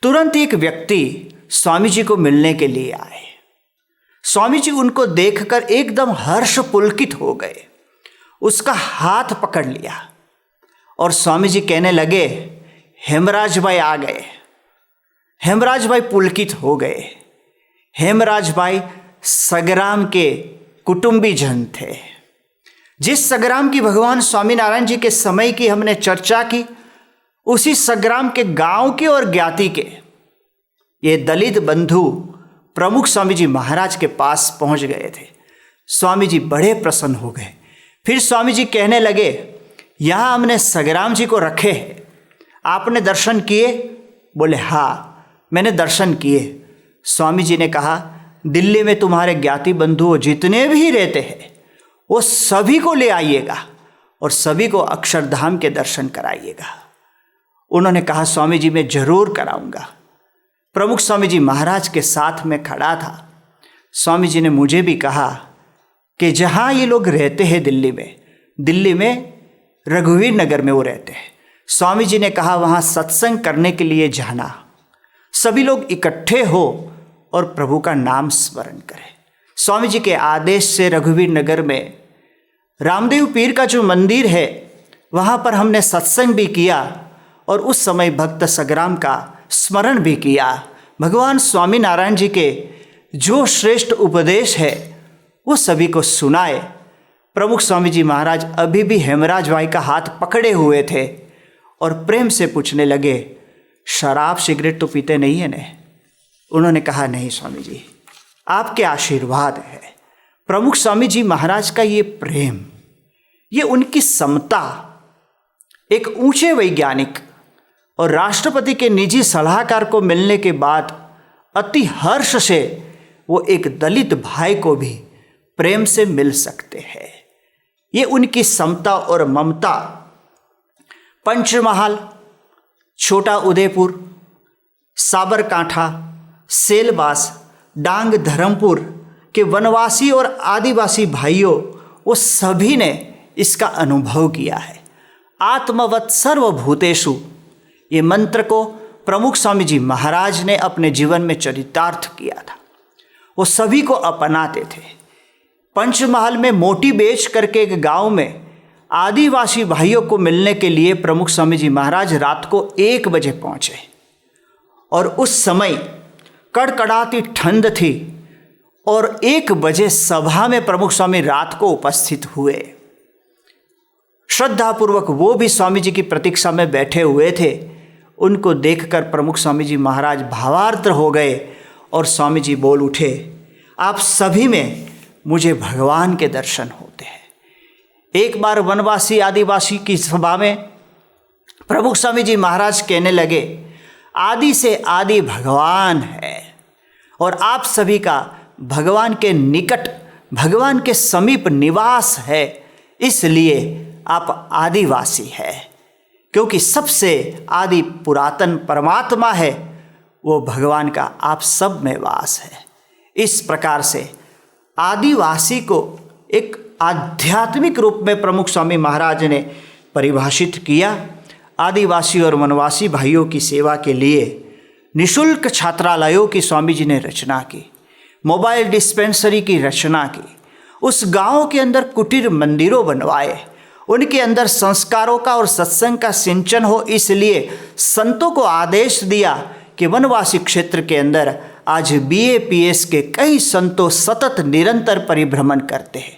तुरंत एक व्यक्ति स्वामी जी को मिलने के लिए आए। स्वामी जी उनको देखकर एकदम हर्ष पुलकित हो गए, उसका हाथ पकड़ लिया और स्वामी जी कहने लगे, हेमराज भाई आ गए। हेमराज भाई पुलकित हो गए। हेमराज भाई सग्राम के कुटुंबी जन थे। जिस सग्राम की भगवान स्वामीनारायण जी के समय की हमने चर्चा की, उसी सग्राम के गांव के और ज्ञाति के ये दलित बंधु प्रमुख स्वामी जी महाराज के पास पहुंच गए थे। स्वामी जी बड़े प्रसन्न हो गए। फिर स्वामी जी कहने लगे, यहाँ हमने सग्राम जी को रखे हैं, आपने दर्शन किए? बोले हाँ मैंने दर्शन किए। स्वामी जी ने कहा, दिल्ली में तुम्हारे ज्ञाति बंधु जितने भी रहते हैं वो सभी को ले आइएगा और सभी को अक्षरधाम के दर्शन कराइएगा। उन्होंने कहा, स्वामी जी मैं जरूर कराऊंगा। प्रमुख स्वामी जी महाराज के साथ में खड़ा था। स्वामी जी ने मुझे भी कहा कि जहाँ ये लोग रहते हैं दिल्ली में रघुवीर नगर में वो रहते हैं। स्वामी जी ने कहा वहाँ सत्संग करने के लिए जाना, सभी लोग इकट्ठे हो और प्रभु का नाम स्मरण करें। स्वामी जी के आदेश से रघुवीर नगर में रामदेव पीर का जो मंदिर है वहाँ पर हमने सत्संग भी किया और उस समय भक्त सग्राम का स्मरण भी किया। भगवान स्वामीनारायण जी के जो श्रेष्ठ उपदेश है वो सभी को सुनाए। प्रमुख स्वामी जी महाराज अभी भी हेमराज भाई का हाथ पकड़े हुए थे और प्रेम से पूछने लगे, शराब सिगरेट तो पीते नहीं है ने? उन्होंने कहा, नहीं स्वामी जी आपके आशीर्वाद है। प्रमुख स्वामी जी महाराज का ये प्रेम, ये उनकी समता, एक ऊंचे वैज्ञानिक और राष्ट्रपति के निजी सलाहकार को मिलने के बाद अति हर्ष से वो एक दलित भाई को भी प्रेम से मिल सकते हैं। ये उनकी समता और ममता। पंचमहाल छोटा उदयपुर, साबरकांठा, सेलबास, डांग धर्मपुर के वनवासी और आदिवासी भाइयों, वो सभी ने इसका अनुभव किया है। आत्मवत् सर्वभूतेषु, ये मंत्र को प्रमुख स्वामी जी महाराज ने अपने जीवन में चरितार्थ किया था। वो सभी को अपनाते थे। पंचमहल में मोटी बेच करके एक गांव में आदिवासी भाइयों को मिलने के लिए प्रमुख स्वामी जी महाराज रात को 1 बजे पहुंचे और उस समय कड़कड़ाती ठंड थी और 1 बजे सभा में प्रमुख स्वामी रात को उपस्थित हुए। श्रद्धापूर्वक वो भी स्वामी जी की प्रतीक्षा में बैठे हुए थे। उनको देखकर प्रमुख स्वामी जी महाराज भावार्थ हो गए और स्वामी जी बोल उठे, आप सभी में मुझे भगवान के दर्शन होते हैं। एक बार वनवासी आदिवासी की सभा में प्रमुख स्वामी जी महाराज कहने लगे, आदि से आदि भगवान है और आप सभी का भगवान के निकट, भगवान के समीप निवास है, इसलिए आप आदिवासी है। क्योंकि सबसे आदि पुरातन परमात्मा है, वो भगवान का आप सब में वास है। इस प्रकार से आदिवासी को एक आध्यात्मिक रूप में प्रमुख स्वामी महाराज ने परिभाषित किया। आदिवासी और वनवासी भाइयों की सेवा के लिए निःशुल्क छात्रालयों की स्वामी जी ने रचना की, मोबाइल डिस्पेंसरी की रचना की, उस गांव के अंदर कुटीर मंदिरों बनवाए, उनके अंदर संस्कारों का और सत्संग का सिंचन हो, इसलिए संतों को आदेश दिया कि वनवासी क्षेत्र के अंदर आज BAPS के कई संतों सतत निरंतर परिभ्रमण करते हैं,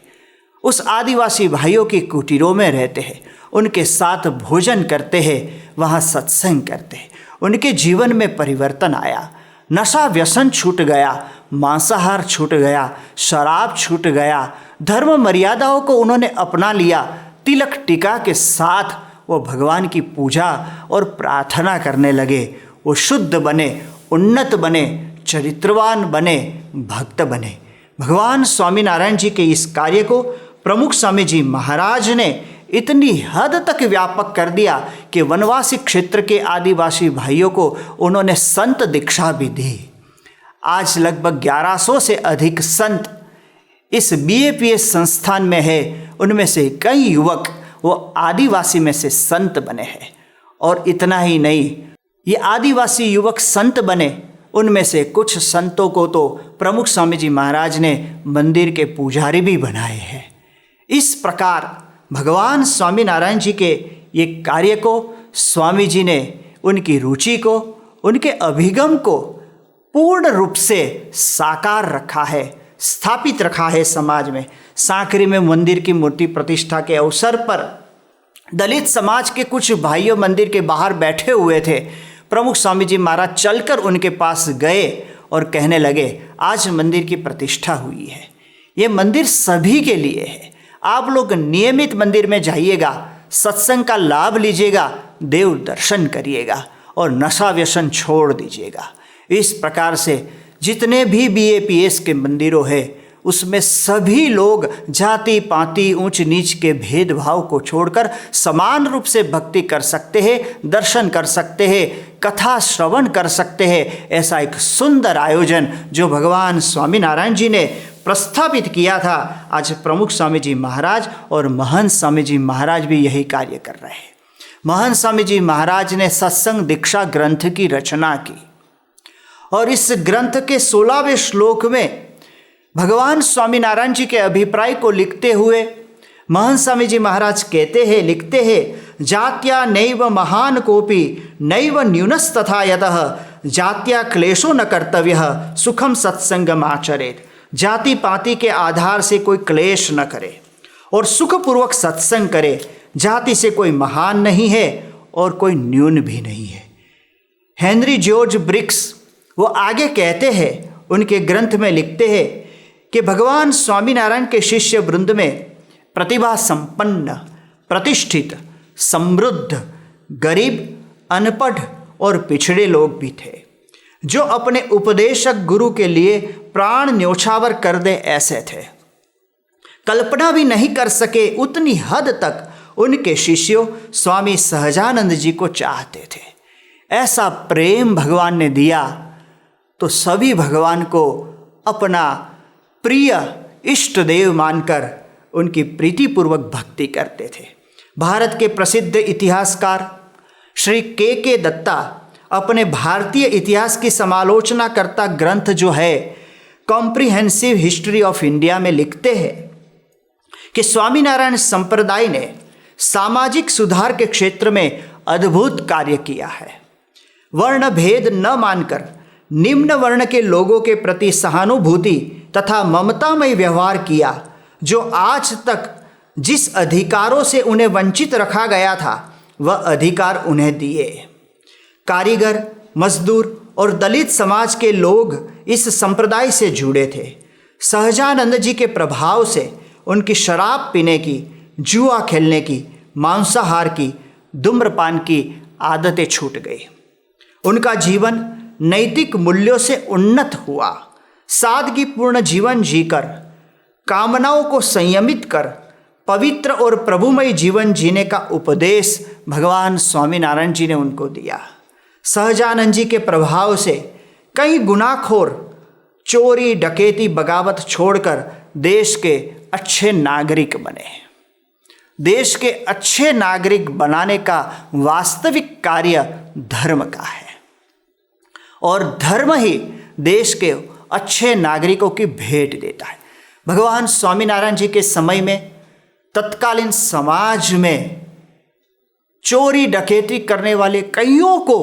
उस आदिवासी भाइयों की कुटीरों में रहते हैं, उनके साथ भोजन करते हैं, वहाँ सत्संग करते हैं। उनके जीवन में परिवर्तन आया, नशा व्यसन छूट गया, मांसाहार छूट गया, शराब छूट गया, धर्म मर्यादाओं को उन्होंने अपना लिया। तिलक टीका के साथ वो भगवान की पूजा और प्रार्थना करने लगे। वो शुद्ध बने, उन्नत बने, चरित्रवान बने, भक्त बने। भगवान स्वामीनारायण जी के इस कार्य को प्रमुख स्वामी जी महाराज ने इतनी हद तक व्यापक कर दिया कि वनवासी क्षेत्र के आदिवासी भाइयों को उन्होंने संत दीक्षा भी दी। आज लगभग 1100 से अधिक संत इस BAPS संस्थान में है। उनमें से कई युवक वो आदिवासी में से संत बने हैं। और इतना ही नहीं, ये आदिवासी युवक संत बने, उनमें से कुछ संतों को तो प्रमुख स्वामी जी महाराज ने मंदिर के पुजारी भी बनाए हैं। इस प्रकार भगवान स्वामीनारायण जी के ये कार्य को स्वामी जी ने उनकी रुचि को, उनके अभिगम को पूर्ण रूप से साकार रखा है, स्थापित रखा है समाज में। सांकरी में मंदिर की मूर्ति प्रतिष्ठा के अवसर पर दलित समाज के कुछ भाइयों मंदिर के बाहर बैठे हुए थे। प्रमुख स्वामी जी महाराज चलकर उनके पास गए और कहने लगे, आज मंदिर की प्रतिष्ठा हुई है, ये मंदिर सभी के लिए है, आप लोग नियमित मंदिर में जाइएगा, सत्संग का लाभ लीजिएगा, देव दर्शन करिएगा और नशा व्यसन छोड़ दीजिएगा। इस प्रकार से जितने भी BAPS के मंदिरों हैं उसमें सभी लोग जाति पाति ऊंच नीच के भेदभाव को छोड़कर समान रूप से भक्ति कर सकते हैं, दर्शन कर सकते हैं, कथा श्रवण कर सकते हैं। ऐसा एक सुंदर आयोजन जो भगवान स्वामीनारायण जी ने प्रस्थापित किया था, आज प्रमुख स्वामी जी महाराज और महंत स्वामी जी महाराज भी यही कार्य कर रहे हैं। महंत स्वामी जी महाराज ने सत्संग दीक्षा ग्रंथ की रचना की और इस ग्रंथ के 16वें श्लोक में भगवान स्वामीनारायण जी के अभिप्राय को लिखते हुए महंत स्वामी जी महाराज कहते हैं, लिखते हैं, जात्या नैव महान कोपि नैव न्यूनस्तथा यतः जात्या क्लेशो न कर्तव्यः सुखम सत्संगम आचरेत। जाति पाति के आधार से कोई क्लेश न करे और सुखपूर्वक सत्संग करे। जाति से कोई महान नहीं है और कोई न्यून भी नहीं है। हेनरी जॉर्ज ब्रिक्स वो आगे कहते हैं, उनके ग्रंथ में लिखते हैं कि भगवान स्वामीनारायण के शिष्य वृंद में प्रतिभा संपन्न, प्रतिष्ठित, समृद्ध, गरीब, अनपढ़ और पिछड़े लोग भी थे, जो अपने उपदेशक गुरु के लिए प्राण न्योछावर कर दे ऐसे थे। कल्पना भी नहीं कर सके उतनी हद तक उनके शिष्यों स्वामी सहजानंद जी को चाहते थे। ऐसा प्रेम भगवान ने दिया तो सभी भगवान को अपना प्रिय इष्ट देव मानकर उनकी प्रीतिपूर्वक भक्ति करते थे। भारत के प्रसिद्ध इतिहासकार श्री के दत्ता अपने भारतीय इतिहास की समालोचना करता ग्रंथ जो है कॉम्प्रिहेंसिव हिस्ट्री ऑफ इंडिया में लिखते हैं कि स्वामीनारायण संप्रदाय ने सामाजिक सुधार के क्षेत्र में अद्भुत कार्य किया है। वर्ण भेद न मानकर निम्न वर्ण के लोगों के प्रति सहानुभूति तथा ममतामय व्यवहार किया, जो आज तक जिस अधिकारों से उन्हें वंचित रखा गया था वह अधिकार उन्हें दिए। कारीगर, मजदूर और दलित समाज के लोग इस संप्रदाय से जुड़े थे। सहजानंद जी के प्रभाव से उनकी शराब पीने की, जुआ खेलने की, मांसाहार की, धूम्रपान की आदतें छूट गई। उनका जीवन नैतिक मूल्यों से उन्नत हुआ। सादगीपूर्ण जीवन जीकर, कामनाओं को संयमित कर पवित्र और प्रभुमय जीवन जीने का उपदेश भगवान स्वामीनारायण जी ने उनको दिया। सहजानंद जी के प्रभाव से कई गुनाखोर चोरी, डकैती, बगावत छोड़कर देश के अच्छे नागरिक बने। देश के अच्छे नागरिक बनाने का वास्तविक कार्य धर्म का है और धर्म ही देश के अच्छे नागरिकों की भेंट देता है। भगवान स्वामीनारायण जी के समय में तत्कालीन समाज में चोरी डकैती करने वाले कईयों को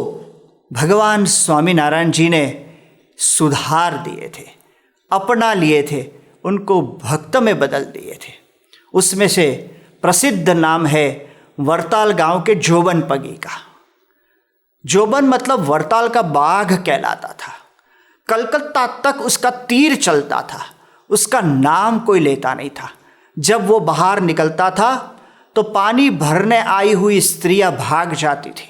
भगवान स्वामीनारायण जी ने सुधार दिए थे, अपना लिए थे, उनको भक्त में बदल दिए थे। उसमें से प्रसिद्ध नाम है वरताल गांव के जोबन पगी का। जोबन मतलब वरताल का बाघ कहलाता था। कलकत्ता तक उसका तीर चलता था, उसका नाम कोई लेता नहीं था। जब वो बाहर निकलता था तो पानी भरने आई हुई स्त्रियां भाग जाती थी,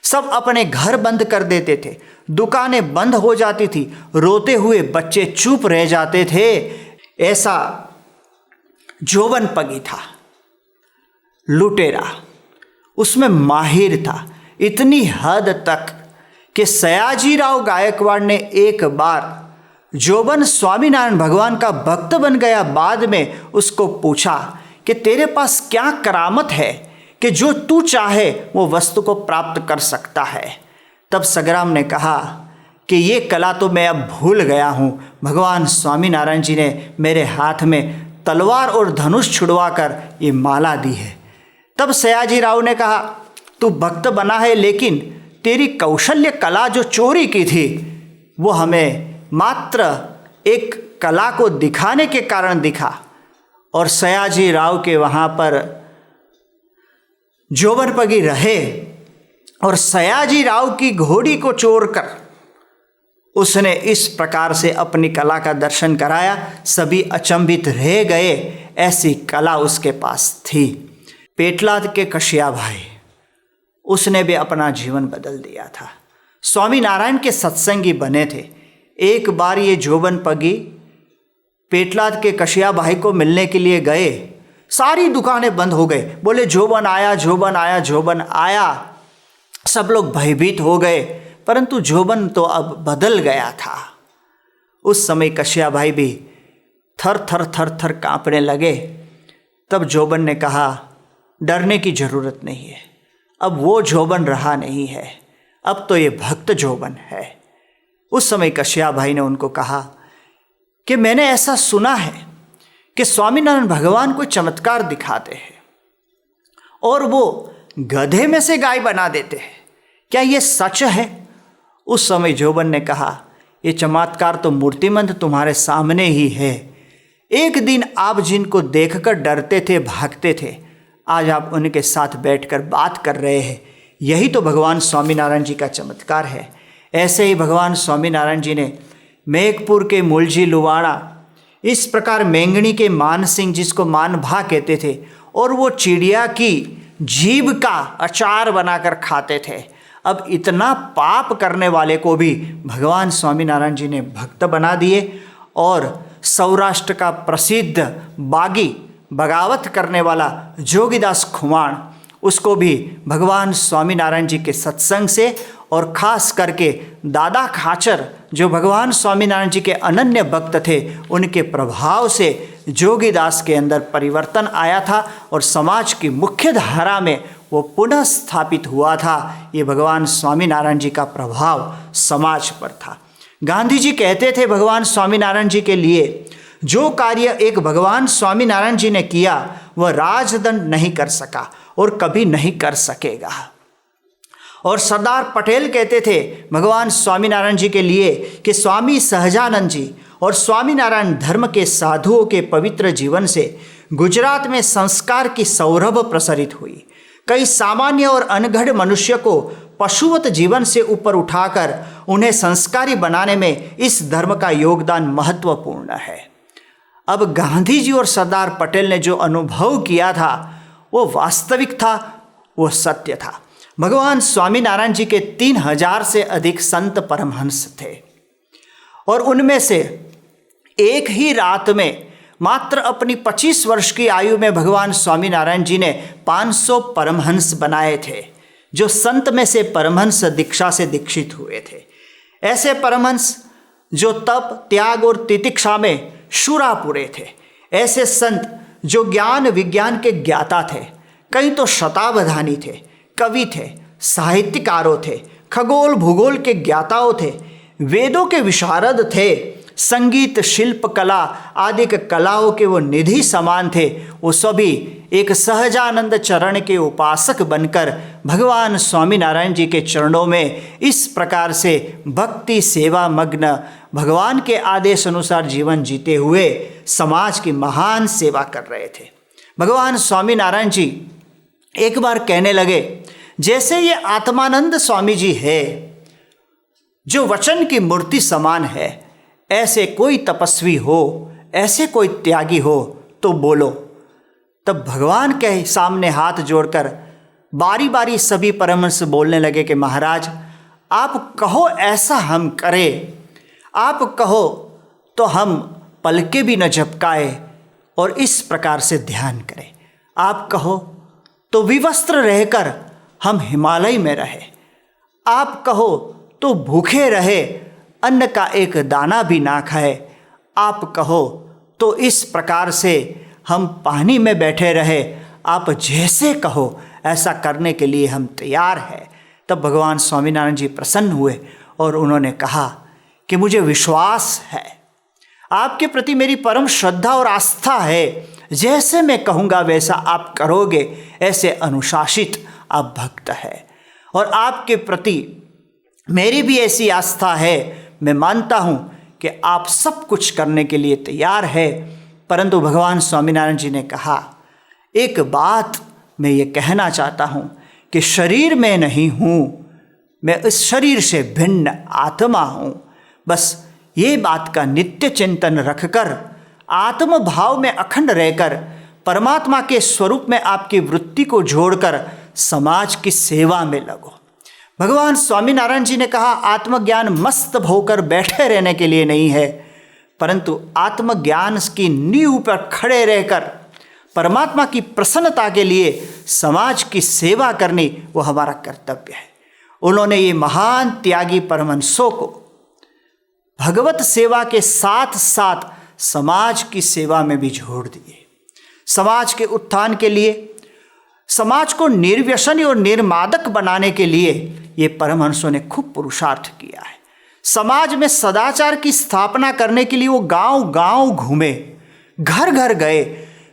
सब अपने घर बंद कर देते थे, दुकानें बंद हो जाती थी, रोते हुए बच्चे चुप रह जाते थे। ऐसा जोबन पगी था, लुटेरा, उसमें माहिर था, इतनी हद तक कि सयाजीराव गायकवाड़ ने एक बार जोबन स्वामीनारायण भगवान का भक्त बन गया, बाद में उसको पूछा कि तेरे पास क्या करामत है कि जो तू चाहे वो वस्तु को प्राप्त कर सकता है। तब सगराम ने कहा कि ये कला तो मैं अब भूल गया हूँ, भगवान स्वामीनारायण जी ने मेरे हाथ में तलवार और धनुष छुड़वा कर ये माला दी है। तब सयाजीराव ने कहा तू भक्त बना है, लेकिन तेरी कौशल्य कला जो चोरी की थी वो हमें मात्र एक कला को दिखाने के कारण दिखा। और सयाजीराव के वहाँ पर जोबन पगी रहे और सयाजीराव की घोड़ी को चोर कर उसने इस प्रकार से अपनी कला का दर्शन कराया। सभी अचंभित रह गए, ऐसी कला उसके पास थी। पेटलाद के कशिया भाई, उसने भी अपना जीवन बदल दिया था। स्वामीनारायण के सत्संगी बने थे। एक बार ये जोबन पगी पेटलाद के कशिया भाई को मिलने के लिए गए, सारी दुकानें बंद हो गए। बोले जोबन आया, जोबन आया, जोबन आया। सब लोग भयभीत हो गए, परंतु जोबन तो अब बदल गया था। उस समय कशिया भाई भी थर थर थर थर कांपने लगे। तब जोबन ने कहा डरने की ज़रूरत नहीं है, अब वो जोबन रहा नहीं है, अब तो ये भक्त जोबन है। उस समय कशिया भाई ने उनको कहा कि मैंने ऐसा सुना है कि स्वामीनारायण भगवान को चमत्कार दिखाते हैं और वो गधे में से गाय बना देते हैं, क्या ये सच है? उस समय जोबन ने कहा ये चमत्कार तो मूर्तिमंत तुम्हारे सामने ही है। एक दिन आप जिनको देखकर डरते थे, भागते थे, आज आप उनके साथ बैठकर बात कर रहे हैं, यही तो भगवान स्वामीनारायण जी का चमत्कार है। ऐसे ही भगवान स्वामीनारायण जी ने मेघपुर के मुलजी लुवाड़ा, इस प्रकार मेंगनी के मान सिंह जिसको मान भा कहते थे, और वो चिड़िया की जीभ का अचार बनाकर खाते थे। अब इतना पाप करने वाले को भी भगवान स्वामीनारायण जी ने भक्त बना दिए और सौराष्ट्र का प्रसिद्ध बागी, बगावत करने वाला जोगीदास खुमाण, उसको भी भगवान स्वामीनारायण जी के सत्संग से और खास करके दादा खाचर जो भगवान स्वामीनारायण जी के अनन्य भक्त थे, उनके प्रभाव से जोगीदास के अंदर परिवर्तन आया था और समाज की मुख्य धारा में वो पुनः स्थापित हुआ था। ये भगवान स्वामीनारायण जी का प्रभाव समाज पर था। गांधी जी कहते थे भगवान स्वामीनारायण जी के लिए, जो कार्य एक भगवान स्वामीनारायण जी ने किया वह राजदंड नहीं कर सका और कभी नहीं कर सकेगा। और सरदार पटेल कहते थे भगवान स्वामीनारायण जी के लिए कि स्वामी सहजानंद जी और स्वामीनारायण धर्म के साधुओं के पवित्र जीवन से गुजरात में संस्कार की सौरभ प्रसरित हुई। कई सामान्य और अनगढ़ मनुष्य को पशुवत जीवन से ऊपर उठाकर उन्हें संस्कारी बनाने में इस धर्म का योगदान महत्वपूर्ण है। अब गांधी जी और सरदार पटेल ने जो अनुभव किया था वो वास्तविक था, वो सत्य था। भगवान स्वामीनारायण जी के 3000 से अधिक संत परमहंस थे और उनमें से एक ही रात में मात्र अपनी 25 वर्ष की आयु में भगवान स्वामीनारायण जी ने 500 परमहंस बनाए थे, जो संत में से परमहंस दीक्षा से दीक्षित हुए थे। ऐसे परमहंस जो तप, त्याग और तितिक्षा में शूरापुरे थे। ऐसे संत जो ज्ञान विज्ञान के ज्ञाता थे, कई तो शतावधानी थे, कवि थे, साहित्यकारों थे, खगोल भूगोल के ज्ञाताओं थे, वेदों के विशारद थे, संगीत, शिल्प कला आदि के कलाओं के वो निधि समान थे। वो सभी एक सहजानंद चरण के उपासक बनकर भगवान स्वामीनारायण जी के चरणों में इस प्रकार से भक्ति सेवा मग्न भगवान के आदेश अनुसार जीवन जीते हुए समाज की महान सेवा कर रहे थे। भगवान स्वामीनारायण जी एक बार कहने लगे, जैसे ये आत्मानंद स्वामी जी है जो वचन की मूर्ति समान है, ऐसे कोई तपस्वी हो, ऐसे कोई त्यागी हो तो बोलो। तब भगवान के सामने हाथ जोड़कर बारी बारी सभी परमहंस बोलने लगे कि महाराज आप कहो ऐसा हम करें, आप कहो तो हम पलके भी न झपकाए और इस प्रकार से ध्यान करें, आप कहो तो विवस्त्र रहकर हम हिमालय में रहे, आप कहो तो भूखे रहे, अन्न का एक दाना भी ना खाए, आप कहो तो इस प्रकार से हम पानी में बैठे रहे, आप जैसे कहो ऐसा करने के लिए हम तैयार हैं। तब भगवान स्वामीनारायण जी प्रसन्न हुए और उन्होंने कहा कि मुझे विश्वास है, आपके प्रति मेरी परम श्रद्धा और आस्था है, जैसे मैं कहूँगा वैसा आप करोगे, ऐसे अनुशासित आप भक्त है और आपके प्रति मेरी भी ऐसी आस्था है। मैं मानता हूँ कि आप सब कुछ करने के लिए तैयार है। परंतु भगवान स्वामीनारायण जी ने कहा, एक बात मैं ये कहना चाहता हूँ कि शरीर में नहीं हूँ, मैं इस शरीर से भिन्न आत्मा हूँ। बस ये बात का नित्य चिंतन रखकर आत्म भाव में अखंड रहकर परमात्मा के स्वरूप में आपकी वृत्ति को जोड़कर समाज की सेवा में लगो। भगवान स्वामीनारायण जी ने कहा, आत्मज्ञान मस्त होकर बैठे रहने के लिए नहीं है, परंतु आत्मज्ञान की नींव पर खड़े रहकर परमात्मा की प्रसन्नता के लिए समाज की सेवा करनी वो हमारा कर्तव्य है। उन्होंने ये महान त्यागी परमहंसों को भगवत सेवा के साथ साथ समाज की सेवा में भी जोड़ दिए। समाज के उत्थान के लिए, समाज को निर्व्यसनी और निर्मादक बनाने के लिए ये परमहंसों ने खूब पुरुषार्थ किया है। समाज में सदाचार की स्थापना करने के लिए वो गांव गांव घूमे, घर घर गए,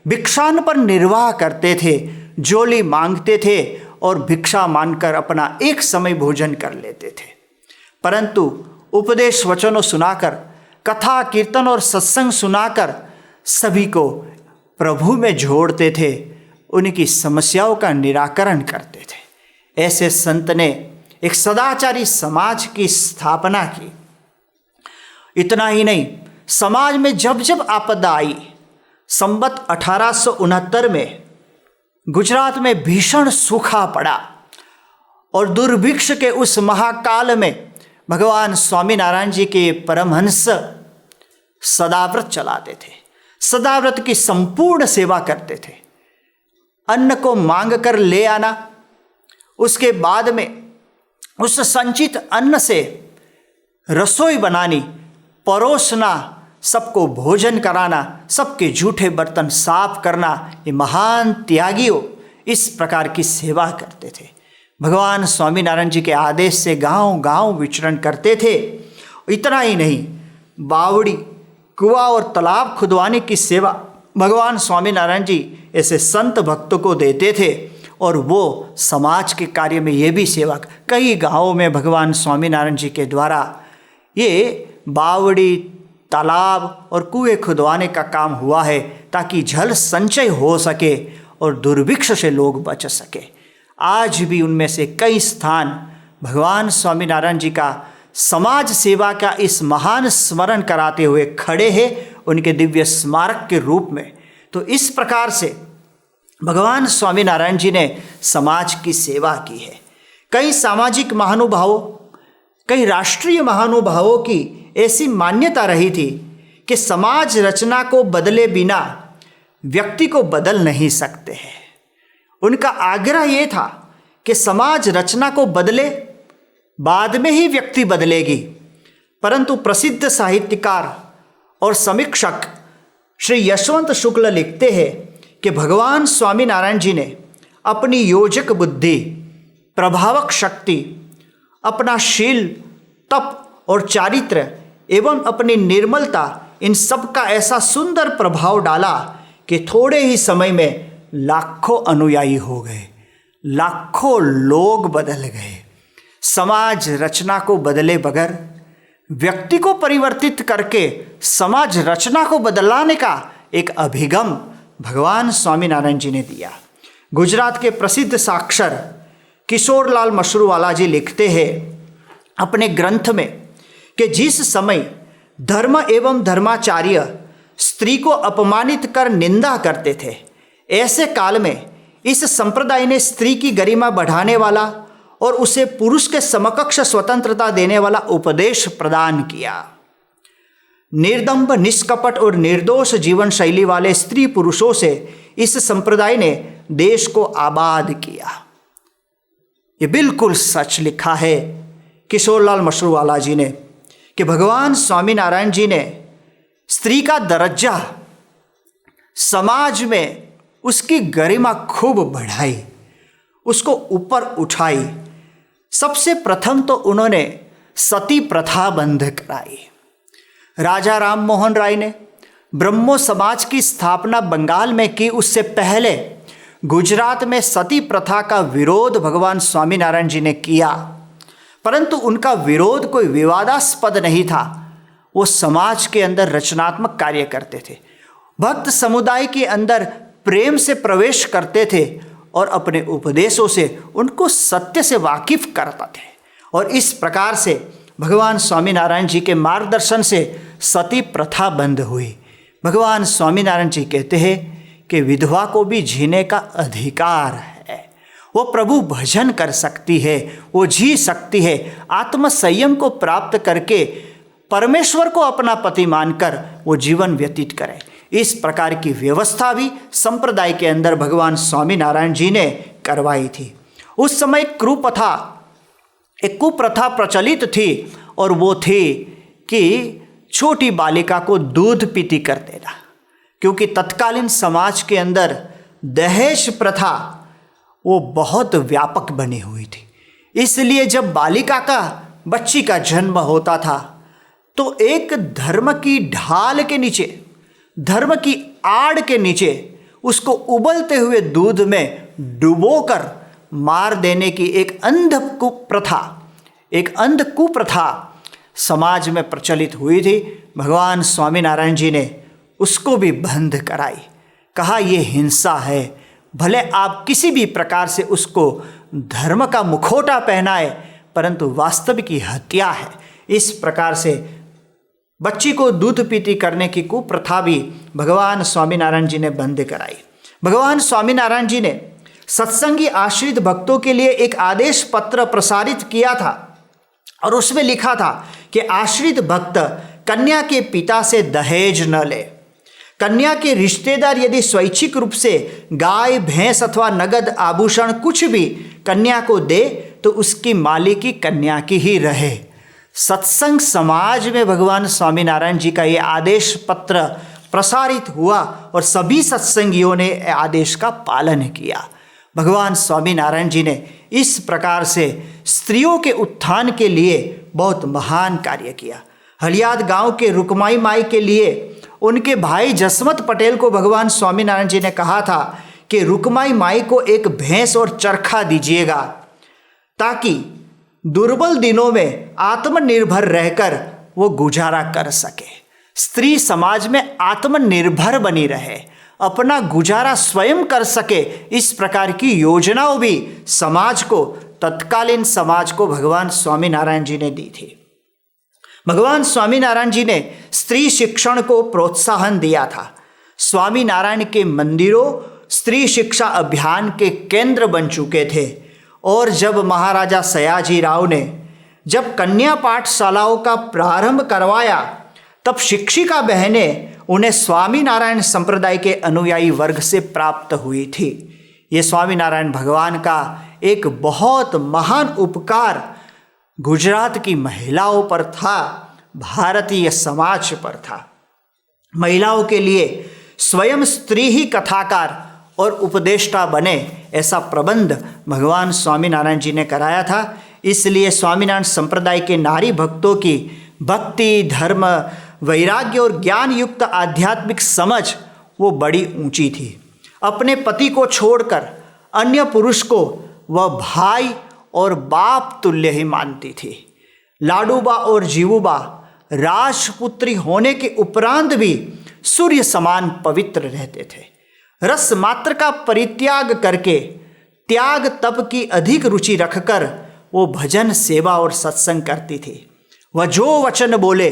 भिक्षान पर निर्वाह करते थे, जोली मांगते थे और भिक्षा मांगकर अपना एक समय भोजन कर लेते थे। परंतु उपदेश वचनों सुनाकर, कथा कीर्तन और सत्संग सुनाकर सभी को प्रभु में जोड़ते थे, उनकी समस्याओं का निराकरण करते थे। ऐसे संत ने एक सदाचारी समाज की स्थापना की। इतना ही नहीं, समाज में जब जब आपदा आई, संवत 1869 में गुजरात में भीषण सूखा पड़ा और दुर्भिक्ष के उस महाकाल में भगवान स्वामीनारायण जी के परमहंस सदाव्रत चलाते थे, सदाव्रत की संपूर्ण सेवा करते थे। अन्न को मांग कर ले आना, उसके बाद में उस संचित अन्न से रसोई बनानी, परोसना, सबको भोजन कराना, सबके जूठे बर्तन साफ करना, ये महान त्यागियों इस प्रकार की सेवा करते थे। भगवान स्वामीनारायण जी के आदेश से गांव गांव विचरण करते थे। इतना ही नहीं, बावड़ी, कुआं और तालाब खुदवाने की सेवा भगवान स्वामीनारायण जी ऐसे संत भक्तों को देते थे और वो समाज के कार्य में ये भी सेवा। कई गांवों में भगवान स्वामीनारायण जी के द्वारा ये बावड़ी, तालाब और कुएं खुदवाने का काम हुआ है ताकि जल संचय हो सके और दुर्भिक्ष से लोग बच सके। आज भी उनमें से कई स्थान भगवान स्वामीनारायण जी का समाज सेवा का इस महान स्मरण कराते हुए खड़े हैं उनके दिव्य स्मारक के रूप में। तो इस प्रकार से भगवान स्वामीनारायण जी ने समाज की सेवा की है। कई सामाजिक महानुभावों, कई राष्ट्रीय महानुभावों की ऐसी मान्यता रही थी कि समाज रचना को बदले बिना व्यक्ति को बदल नहीं सकते हैं। उनका आग्रह ये था कि समाज रचना को बदले, बाद में ही व्यक्ति बदलेगी। परंतु प्रसिद्ध साहित्यकार और समीक्षक श्री यशवंत शुक्ल लिखते हैं कि भगवान स्वामीनारायण जी ने अपनी योजक बुद्धि, प्रभावक शक्ति, अपना शील, तप और चारित्र एवं अपनी निर्मलता, इन सब का ऐसा सुंदर प्रभाव डाला कि थोड़े ही समय में लाखों अनुयायी हो गए, लाखों लोग बदल गए। समाज रचना को बदले बगैर व्यक्ति को परिवर्तित करके समाज रचना को बदलाने का एक अभिगम भगवान स्वामीनारायण जी ने दिया। गुजरात के प्रसिद्ध साक्षर किशोरलाल मशरूवाला जी लिखते हैं अपने ग्रंथ में कि जिस समय धर्म एवं धर्माचार्य स्त्री को अपमानित कर निंदा करते थे, ऐसे काल में इस संप्रदाय ने स्त्री की गरिमा बढ़ाने वाला और उसे पुरुष के समकक्ष स्वतंत्रता देने वाला उपदेश प्रदान किया। निर्दम्भ, निष्कपट और निर्दोष जीवन शैली वाले स्त्री पुरुषों से इस संप्रदाय ने देश को आबाद किया। ये बिल्कुल सच लिखा है किशोरलाल मशरूवाला जी ने कि भगवान स्वामीनारायण जी ने स्त्री का दर्जा समाज में उसकी गरिमा खूब बढ़ाई, उसको ऊपर उठाई। सबसे प्रथम तो उन्होंने सती प्रथा बंद कराई। राजा राम मोहन राय ने ब्रह्मो समाज की स्थापना बंगाल में की, उससे पहले गुजरात में सती प्रथा का विरोध भगवान स्वामीनारायण जी ने किया, परंतु उनका विरोध कोई विवादास्पद नहीं था। वो समाज के अंदर रचनात्मक कार्य करते थे, भक्त समुदाय के अंदर प्रेम से प्रवेश करते थे और अपने उपदेशों से उनको सत्य से वाकिफ करते थे। और इस प्रकार से भगवान स्वामीनारायण जी के मार्गदर्शन से सती प्रथा बंद हुई। भगवान स्वामीनारायण जी कहते हैं कि विधवा को भी जीने का अधिकार है, वो प्रभु भजन कर सकती है, वो जी सकती है, आत्म संयम को प्राप्त करके परमेश्वर को अपना पति मानकर वो जीवन व्यतीत करे। इस प्रकार की व्यवस्था भी संप्रदाय के अंदर भगवान स्वामीनारायण जी ने करवाई थी। उस समय एक कुप्रथा प्रचलित थी और वो थी कि छोटी बालिका को दूध पीती कर देना, क्योंकि तत्कालीन समाज के अंदर दहेज प्रथा वो बहुत व्यापक बनी हुई थी। इसलिए जब बच्ची का जन्म होता था तो एक धर्म की ढाल के नीचे, धर्म की आड़ के नीचे उसको उबलते हुए दूध में डुबोकर मार देने की एक अंध कुप्रथा समाज में प्रचलित हुई थी। भगवान स्वामीनारायण जी ने उसको भी बंद कराई। कहा ये हिंसा है, भले आप किसी भी प्रकार से उसको धर्म का मुखौटा पहनाए, परंतु वास्तविक हत्या है। इस प्रकार से बच्ची को दूध पीती करने की कुप्रथा भी भगवान स्वामीनारायण जी ने बंद कराई। भगवान स्वामीनारायण जी ने सत्संगी आश्रित भक्तों के लिए एक आदेश पत्र प्रसारित किया था और उसमें लिखा था कि आश्रित भक्त कन्या के पिता से दहेज न ले। कन्या के रिश्तेदार यदि स्वैच्छिक रूप से गाय, भैंस अथवा नगद आभूषण कुछ भी कन्या को दे तो उसकी मालिकी कन्या की ही रहे। सत्संग समाज में भगवान स्वामीनारायण जी का ये आदेश पत्र प्रसारित हुआ और सभी सत्संगियों ने आदेश का पालन किया। भगवान स्वामीनारायण जी ने इस प्रकार से स्त्रियों के उत्थान के लिए बहुत महान कार्य किया। हलियाद गांव के रुकमाई माई के लिए उनके भाई जसवंत पटेल को भगवान स्वामीनारायण जी ने कहा था कि रुकमाई माई को एक भैंस और चरखा दीजिएगा ताकि दुर्बल दिनों में आत्मनिर्भर रहकर वो गुजारा कर सके। स्त्री समाज में आत्मनिर्भर बनी रहे, अपना गुजारा स्वयं कर सके, इस प्रकार की योजनाओं भी समाज को, तत्कालीन समाज को भगवान स्वामीनारायण जी ने दी थी। भगवान स्वामीनारायण जी ने स्त्री शिक्षण को प्रोत्साहन दिया था। स्वामीनारायण के मंदिरों स्त्री शिक्षा अभियान के केंद्र बन चुके थे और जब महाराजा सयाजी राव ने जब कन्या पाठशालाओं का प्रारंभ करवाया तब शिक्षिका बहनें उन्हें स्वामीनारायण संप्रदाय के अनुयायी वर्ग से प्राप्त हुई थी। ये स्वामीनारायण भगवान का एक बहुत महान उपकार गुजरात की महिलाओं पर था, भारतीय समाज पर था। महिलाओं के लिए स्वयं स्त्री ही कथाकार और उपदेष्टा बने, ऐसा प्रबंध भगवान स्वामीनारायण जी ने कराया था। इसलिए स्वामीनारायण संप्रदाय के नारी भक्तों की भक्ति, धर्म, वैराग्य और ज्ञान युक्त आध्यात्मिक समझ वो बड़ी ऊंची थी। अपने पति को छोड़कर अन्य पुरुष को वह भाई और बाप तुल्य ही मानती थी। लाडूबा और जीवूबा राजपुत्री होने के उपरांत भी सूर्य समान पवित्र रहते थे। रस मात्र का परित्याग करके त्याग तप की अधिक रुचि रखकर वो भजन, सेवा और सत्संग करती थी। वह जो वचन बोले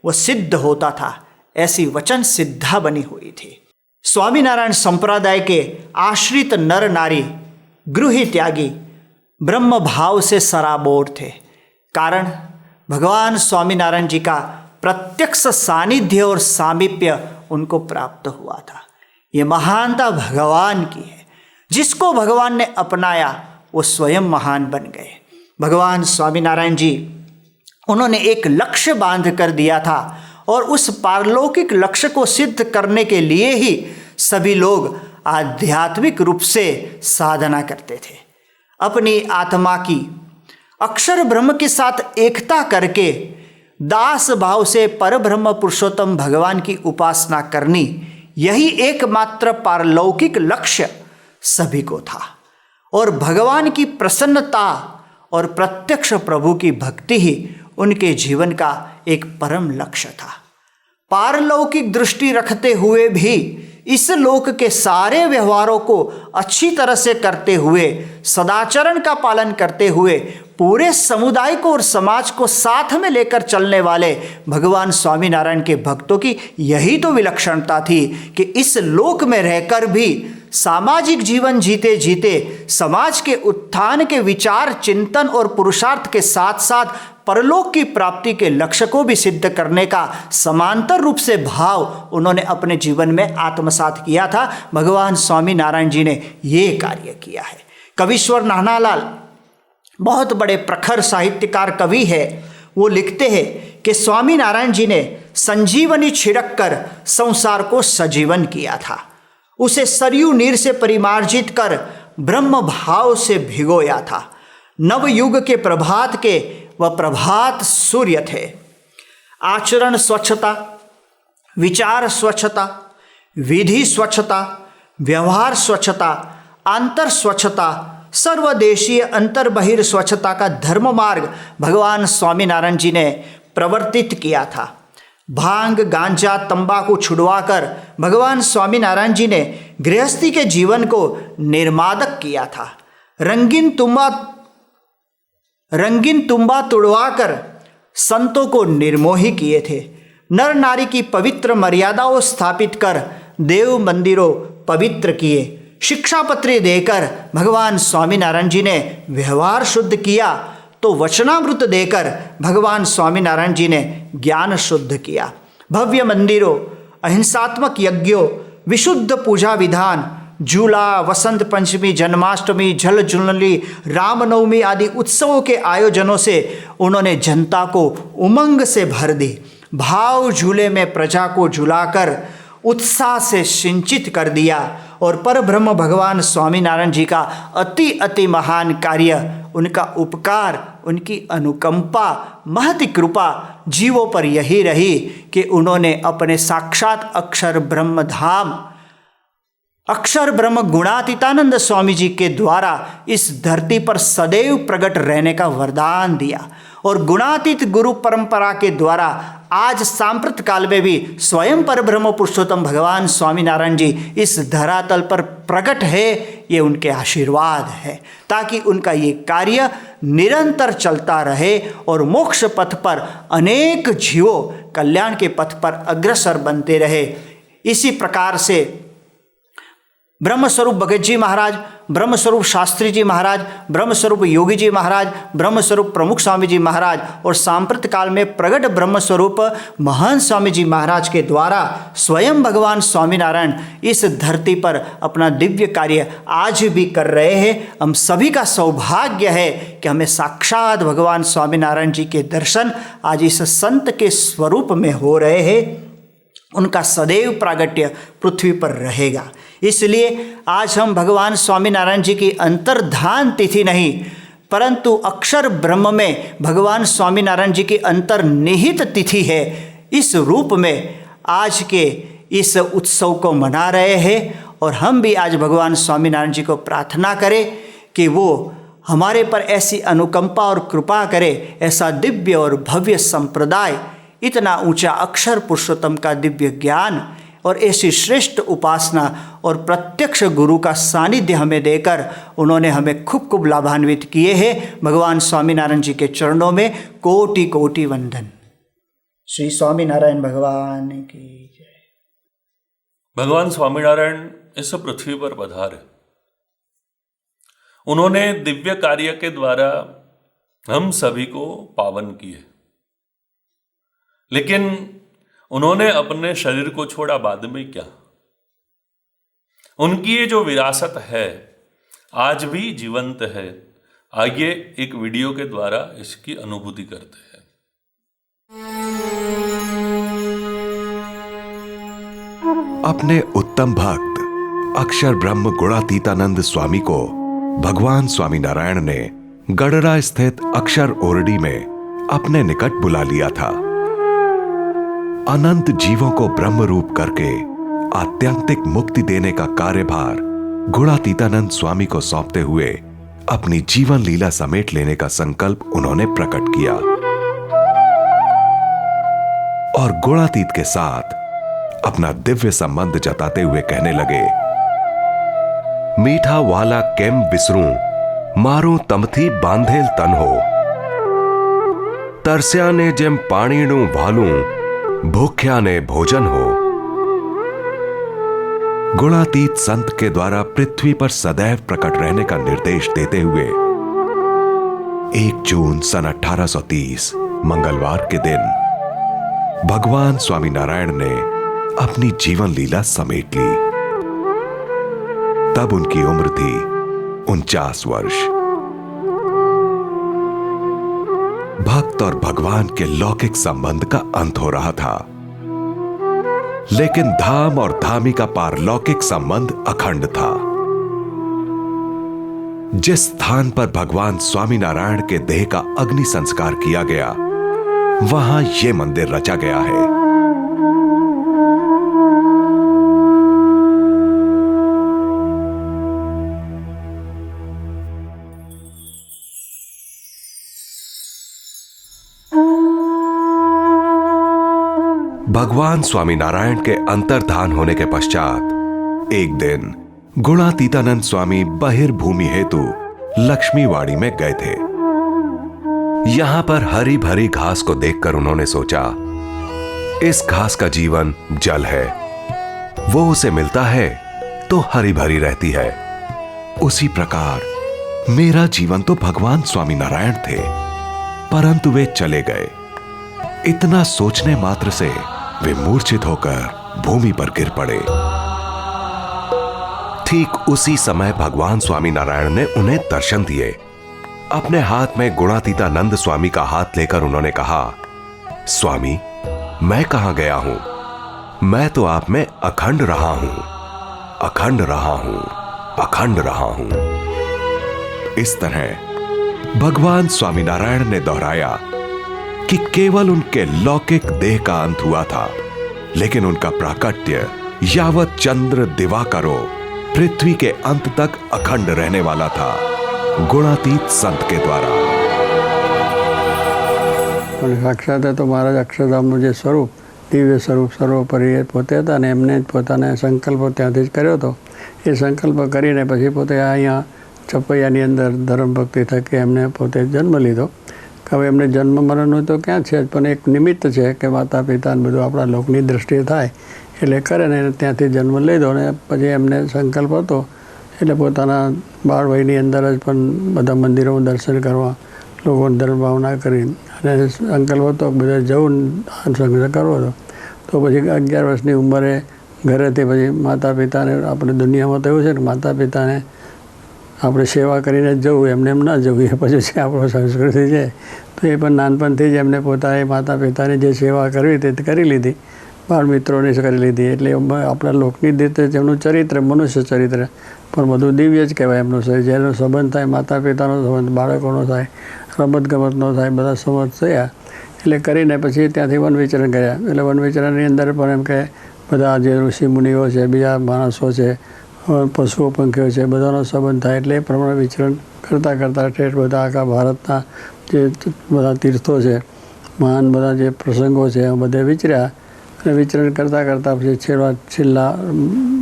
वह सिद्ध होता था, ऐसी वचन सिद्धा बनी हुई थी। स्वामीनारायण संप्रदाय के आश्रित नर नारी गृह त्यागी ब्रह्म भाव से सराबोर थे। कारण भगवान स्वामीनारायण जी का प्रत्यक्ष सानिध्य और सामीप्य उनको प्राप्त हुआ था। ये महानता भगवान की है। जिसको भगवान ने अपनाया वो स्वयं महान बन गए। भगवान स्वामीनारायण जी उन्होंने एक लक्ष्य बांध कर दिया था और उस पारलौकिक लक्ष्य को सिद्ध करने के लिए ही सभी लोग आध्यात्मिक रूप से साधना करते थे। अपनी आत्मा की अक्षर ब्रह्म के साथ एकता करके दास भाव से परब्रह्म पुरुषोत्तम भगवान की उपासना करनी, यही एकमात्र पारलौकिक लक्ष्य सभी को था। और भगवान की प्रसन्नता और प्रत्यक्ष प्रभु की भक्ति ही उनके जीवन का एक परम लक्ष्य था। पारलौकिक दृष्टि रखते हुए भी इस लोक के सारे व्यवहारों को अच्छी तरह से करते हुए, सदाचरण का पालन करते हुए पूरे समुदाय को और समाज को साथ में लेकर चलने वाले भगवान स्वामीनारायण के भक्तों की यही तो विलक्षणता थी कि इस लोक में रहकर भी सामाजिक जीवन जीते जीते समाज के उत्थान के विचार, चिंतन और पुरुषार्थ के साथ साथ परलोक की प्राप्ति के लक्ष्य को भी सिद्ध करने का समांतर रूप से भाव उन्होंने अपने जीवन में आत्मसात किया था। भगवान स्वामीनारायण जी ने ये कार्य किया है। कविश्वर नानालाल बहुत बड़े प्रखर साहित्यकार कवि है। वो लिखते हैं कि स्वामीनारायण जी ने संजीवनी छिड़क कर संसार को सजीवन किया था। उसे सरयू नीर से परिमार्जित कर ब्रह्म भाव से भिगोया था। नवयुग के प्रभात के वह प्रभात सूर्य थे। आचरण स्वच्छता, विचार स्वच्छता, विधि स्वच्छता, व्यवहार स्वच्छता, अंतर स्वच्छता, सर्वदेशीय अंतर बहिर् स्वच्छता का धर्म मार्ग भगवान स्वामीनारायण जी ने प्रवर्तित किया था। भांग, गांजा, तंबाकू छुड़वाकर भगवान स्वामीनारायण जी ने गृहस्थी के जीवन को निर्मादक किया था। रंगीन तुम्बा तुड़वाकर संतों को निर्मोही किए थे। नर नारी की पवित्र मर्यादाओं स्थापित कर देव मंदिरों पवित्र किए। शिक्षापत्री देकर भगवान स्वामीनारायण जी ने व्यवहार शुद्ध किया तो वचनामृत देकर भगवान स्वामीनारायण जी ने ज्ञान शुद्ध किया। भव्य मंदिरों, अहिंसात्मक यज्ञों, विशुद्ध पूजा विधान, झूला, वसंत पंचमी, जन्माष्टमी, झल झुलनी, रामनवमी आदि उत्सवों के आयोजनों से उन्होंने जनता को उमंग से भर दी। भाव झूले में प्रजा को झुलाकर उत्साह से सिंचित कर दिया और परब्रह्म भगवान स्वामीनारायण जी का अति अति महान कार्य, उनका उपकार, उनकी अनुकंपा, महती कृपा जीवों पर यही रही कि उन्होंने अपने साक्षात अक्षर ब्रह्म धाम, अक्षर ब्रह्म गुणातीतानंद स्वामी जी के द्वारा इस धरती पर सदैव प्रकट रहने का वरदान दिया और गुणातीत गुरु परंपरा के द्वारा आज सांप्रत काल में भी स्वयं परब्रह्म पुरुषोत्तम भगवान स्वामीनारायण जी इस धरातल पर प्रकट है। ये उनके आशीर्वाद है ताकि उनका ये कार्य निरंतर चलता रहे और मोक्ष पथ पर अनेक जीवों कल्याण के पथ पर अग्रसर बनते रहे। इसी प्रकार से ब्रह्मस्वरूप भगत जी महाराज, ब्रह्मस्वरूप शास्त्री जी महाराज, ब्रह्मस्वरूप योगी जी महाराज, ब्रह्मस्वरूप प्रमुख स्वामी जी महाराज और सांप्रत काल में प्रगट ब्रह्मस्वरूप महान स्वामी जी महाराज के द्वारा स्वयं भगवान स्वामीनारायण इस धरती पर अपना दिव्य कार्य आज भी कर रहे हैं। हम सभी का सौभाग्य है कि हमें साक्षात भगवान स्वामीनारायण जी के दर्शन आज इस संत के स्वरूप में हो रहे हैं। उनका सदैव प्रागट्य पृथ्वी पर रहेगा। इसलिए आज हम भगवान स्वामीनारायण जी की अंतर्धान तिथि नहीं परंतु अक्षर ब्रह्म में भगवान स्वामीनारायण जी की अंतर्निहित तिथि है, इस रूप में आज के इस उत्सव को मना रहे हैं। और हम भी आज भगवान स्वामीनारायण जी को प्रार्थना करें कि वो हमारे पर ऐसी अनुकंपा और कृपा करे, ऐसा दिव्य और भव्य संप्रदाय, इतना ऊंचा अक्षर पुरुषोत्तम का दिव्य ज्ञान और ऐसी श्रेष्ठ उपासना और प्रत्यक्ष गुरु का सानिध्य हमें देकर उन्होंने हमें खूब खूब लाभान्वित किए हैं। भगवान स्वामीनारायण जी के चरणों में कोटि कोटि वंदन। श्री स्वामीनारायण भगवान की जय। भगवान स्वामीनारायण इस पृथ्वी पर पधारे। उन्होंने दिव्य कार्य के द्वारा हम सभी को पावन किए, लेकिन उन्होंने अपने शरीर को छोड़ा बाद में क्या। उनकी ये जो विरासत है आज भी जीवंत है। आइए एक वीडियो के द्वारा इसकी अनुभूति करते हैं। अपने उत्तम भक्त अक्षर ब्रह्म गुणातीतानंद स्वामी को भगवान स्वामीनारायण ने गडरा स्थित अक्षर ओरडी में अपने निकट बुला लिया था। अनंत जीवों को ब्रह्म रूप करके आत्यंतिक मुक्ति देने का कार्यभार गुणातीतानंद स्वामी को सौंपते हुए अपनी जीवन लीला समेट लेने का संकल्प उन्होंने प्रकट किया और गुणातीत के साथ अपना दिव्य संबंध जताते हुए कहने लगे, मीठा वाला केम विसरूं मारो तमथी बांधेल तन हो, तरस्या ने जेम पाणीणु भालूं भूख्या ने भोजन हो। गुणातीत संत के द्वारा पृथ्वी पर सदैव प्रकट रहने का निर्देश देते हुए 1 जून सन 1830 मंगलवार के दिन भगवान स्वामीनारायण ने अपनी जीवन लीला समेट ली। तब उनकी उम्र थी 49 वर्ष। भक्त और भगवान के लौकिक संबंध का अंत हो रहा था, लेकिन धाम और धामी का पारलौकिक संबंध अखंड था। जिस स्थान पर भगवान स्वामीनारायण के देह का अग्नि संस्कार किया गया वहां यह मंदिर रचा गया है। भगवान स्वामीनारायण के अंतर्धान होने के पश्चात एक दिन गुणातीतानंद स्वामी बहिर्भूमि हेतु लक्ष्मीवाड़ी में गए थे। यहां पर हरी भरी घास को देखकर उन्होंने सोचा, इस घास का जीवन जल है, वो उसे मिलता है तो हरी भरी रहती है। उसी प्रकार मेरा जीवन तो भगवान स्वामीनारायण थे, परंतु वे चले गए। इतना सोचने मात्र से वे मूर्छित होकर भूमि पर गिर पड़े। ठीक उसी समय भगवान स्वामीनारायण ने उन्हें दर्शन दिए। अपने हाथ में गुणातीतानंद स्वामी का हाथ लेकर उन्होंने कहा, स्वामी, मैं कहां गया हूं? मैं तो आप में अखंड रहा हूं, अखंड रहा हूं, अखंड रहा हूं। इस तरह भगवान स्वामीनारायण ने दोहराया कि केवल उनके लौकिक देह का अंत हुआ था, लेकिन उनका प्राकट्य यावत चंद्र दिवाकरो पृथ्वी के अंत तक अखंड रहने वाला था, गुणातीत संत के द्वारा। साक्षात तो महाराज अक्षरधामનું જે સ્વરૂપ, દિવ્ય સ્વરૂપ સર્વોપરી એ પોતે હતા ને એમને જ પોતાને સંકલ્પ ત્યાંથી જ કર્યો હતો। એ સંકલ્પ કરીને પછી પોતે અહીંયા છપૈયાની અંદર ધર્મ ભક્તિ થકી એમને પોતે જન્મ લીધો। હવે એમને જન્મ મરણનું તો ક્યાં છે, પણ એક નિમિત્ત છે કે માતા પિતા બધું આપણા લોકની દ્રષ્ટિએ થાય એટલે કરે ને ત્યાંથી જન્મ લીધો ને પછી એમને સંકલ્પ હતો એટલે પોતાના બાળવયની અંદર જ પણ બધા મંદિરોમાં દર્શન કરવા, લોકોને ધર્મ ભાવના કરી અને સંકલ્પ હતો બધા જવું સંગ્રહ કરવો હતો। તો પછી 11 વર્ષની ઉંમરે ઘરેથી પછી માતા પિતાને આપણે દુનિયામાં તો એવું છે કે માતા પિતાને આપણે સેવા કરીને જ જવું, એમને એમ ન જવું, એ પછી છે આપણો સંસ્કૃતિ છે। તો એ પણ નાનપણથી જ એમને પોતાએ માતા પિતાની જે સેવા કરવી તે કરી લીધી, બાળ મિત્રોની કરી લીધી। એટલે આપણા લોકની રીતે જેમનું ચરિત્ર, મનુષ્ય ચરિત્ર પણ બધું દિવ્ય જ કહેવાય એમનું શરીર। જેનો સંબંધ થાય માતા પિતાનો સંબંધ, બાળકોનો થાય, રમતગમતનો થાય, બધા સંબંધ થયા એટલે કરીને પછી ત્યાંથી વન વિચરણ કર્યા। એટલે વન વિચરણની અંદર પણ એમ કે બધા જે ઋષિ મુનિઓ છે, બીજા માણસો છે, પશુઓ પંખીઓ છે, બધાનો સંબંધ થાય એટલે એ પ્રમાણે વિચરણ કરતાં કરતાં ઠેઠ બધા આખા ભારતના જે બધા તીર્થો છે, મહાન બધા જે પ્રસંગો છે એ બધે વિચર્યા અને વિચરણ કરતાં કરતાં પછી છેલ્લા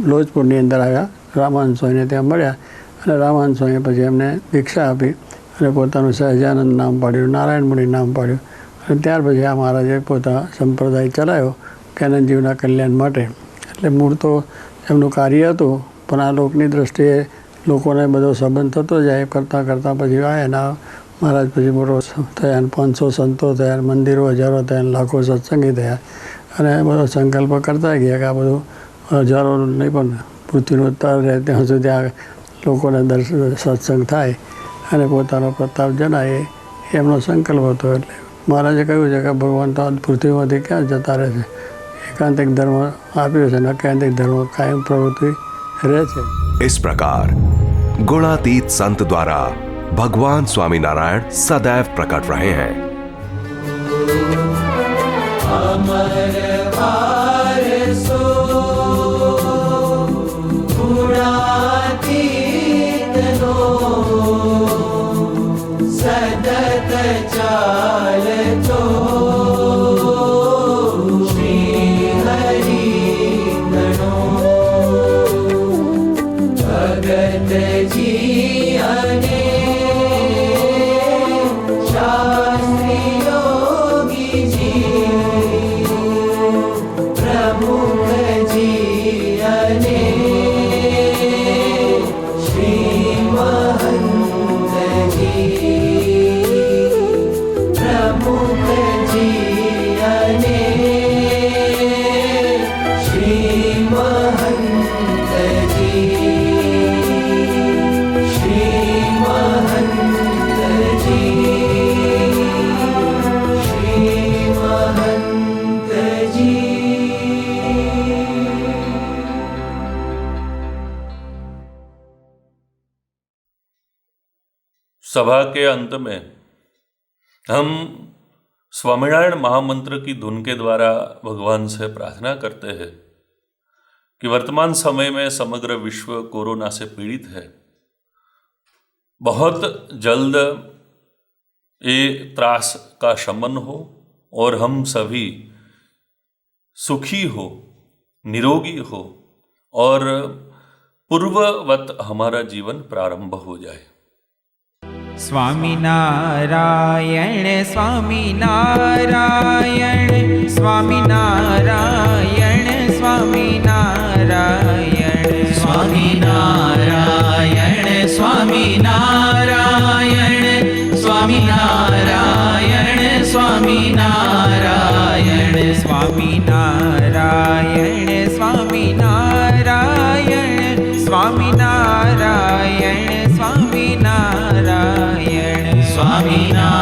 લોજપુરની અંદર આવ્યા। રામાનંદ સ્વામીને ત્યાં મળ્યા અને રામાનંદ સ્વામીએ પછી એમને દીક્ષા આપી અને પોતાનું સહજાનંદ નામ પાડ્યું, નારાયણ મુનિ નામ પાડ્યું અને ત્યાર પછી આ મહારાજે પોતા સંપ્રદાય ચલાવ્યો જ્ઞાનજીવના કલ્યાણ માટે। એટલે મૂળ તો એમનું કાર્ય હતું, પણ આ લોકની દ્રષ્ટિએ લોકોને બધો સંબંધ થતો જાય કરતાં કરતાં પછી આવ્યા મહારાજ પછી મોટો થયા, 500 સંતો થયા, મંદિરો હજારો થયા, લાખો સત્સંગી થયા અને બધો સંકલ્પ કરતા ગયા કે આ બધું હજારો નહીં પણ પૃથ્વીનું તર રહે ત્યાં સુધી આ લોકોને સત્સંગ થાય અને પોતાનો પ્રતાપ જણાય, એમનો સંકલ્પ હતો। એટલે મહારાજે કહ્યું છે કે ભગવાન તો પૃથ્વીમાંથી ક્યાં જતા રહે છે, એકાંતિક ધર્મ આપ્યો છે, એકાંતિક ધર્મ કાયમ પ્રવૃત્તિ રહે છે। इस प्रकार गुणातीत संत द्वारा भगवान स्वामीनारायण सदैव प्रकट रहे हैं। अमर वारसो गुणातीतनो सतत चालतो श्री हरि गणो भगत जी अने शास्त्री योगी जी प्रमुख जी अने श्री महंत जी प्रमुख जी अने श्री महंत जी श्री महंत जी श्री महंत जी। सभा के अंत में हम स्वामीनारायण महामंत्र की धुन के द्वारा भगवान से प्रार्थना करते हैं कि वर्तमान समय में समग्र विश्व कोरोना से पीड़ित है। बहुत जल्द ये त्रास का शमन हो और हम सभी सुखी हो, निरोगी हो और पूर्ववत हमारा जीवन प्रारंभ हो जाए। स्वामीनारायण स्वामीनारायण स्वामीनारायण स्वामीनारायण स्वामीनारायण स्वामीनारायण स्वामीनारायण स्वामीनारायण स्वामीनारायण स्वामीनारायण स्वामीनारायण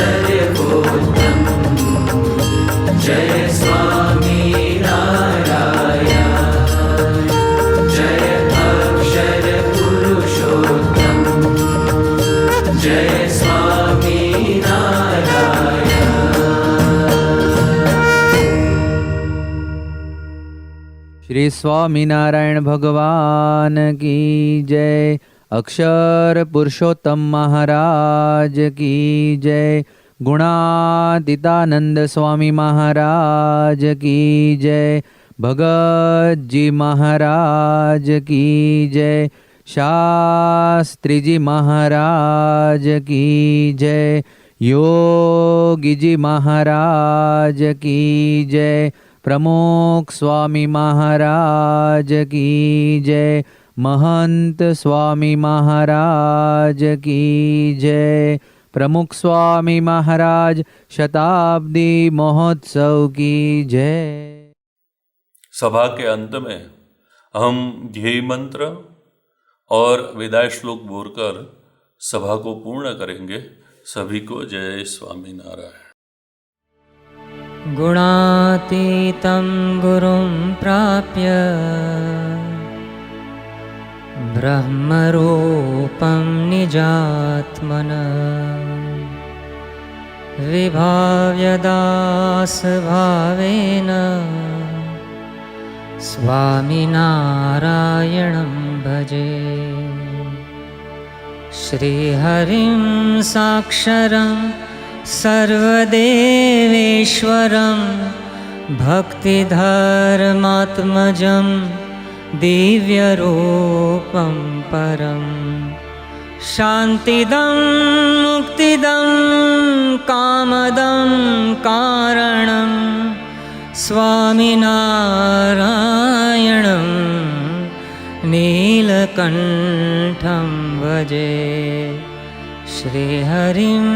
सर्वोत्तम जय स्वामी नारायण जय अक्षर पुरुषोत्तम जय स्वामी नारायण। श्री स्वामीनारायण भगवान की जय। अक्षर पुरुषोत्तम महाराज की जय। गुणातीतानंद स्वामी महाराज की जय। भगत जी महाराज की जय। शास्त्री जी महाराज की जय। योगी जी महाराज की जय। प्रमुख स्वामी महाराज की जय। महंत स्वामी महाराज की जय। प्रमुख स्वामी महाराज शताब्दी महोत्सव की जय। सभा के अंत में हम ध्येय मंत्र और विदाई श्लोक बोलकर सभा को पूर्ण करेंगे। सभी को जय स्वामीनारायण। गुणातीतं गुरुं प्राप्य ब्रह्मरूपं निजात्मना विभाव्यदासभावेन स्वामिनारायणं भजे। श्रीहरिं साक्षरं सर्वदेवेश्वरं भक्तिधर्मात्मजं दिव्यरूपं परं शान्तिदं मुक्तिदं कामदं कारणं स्वामिनारायणं नीलकण्ठं भजे। श्रीहरिं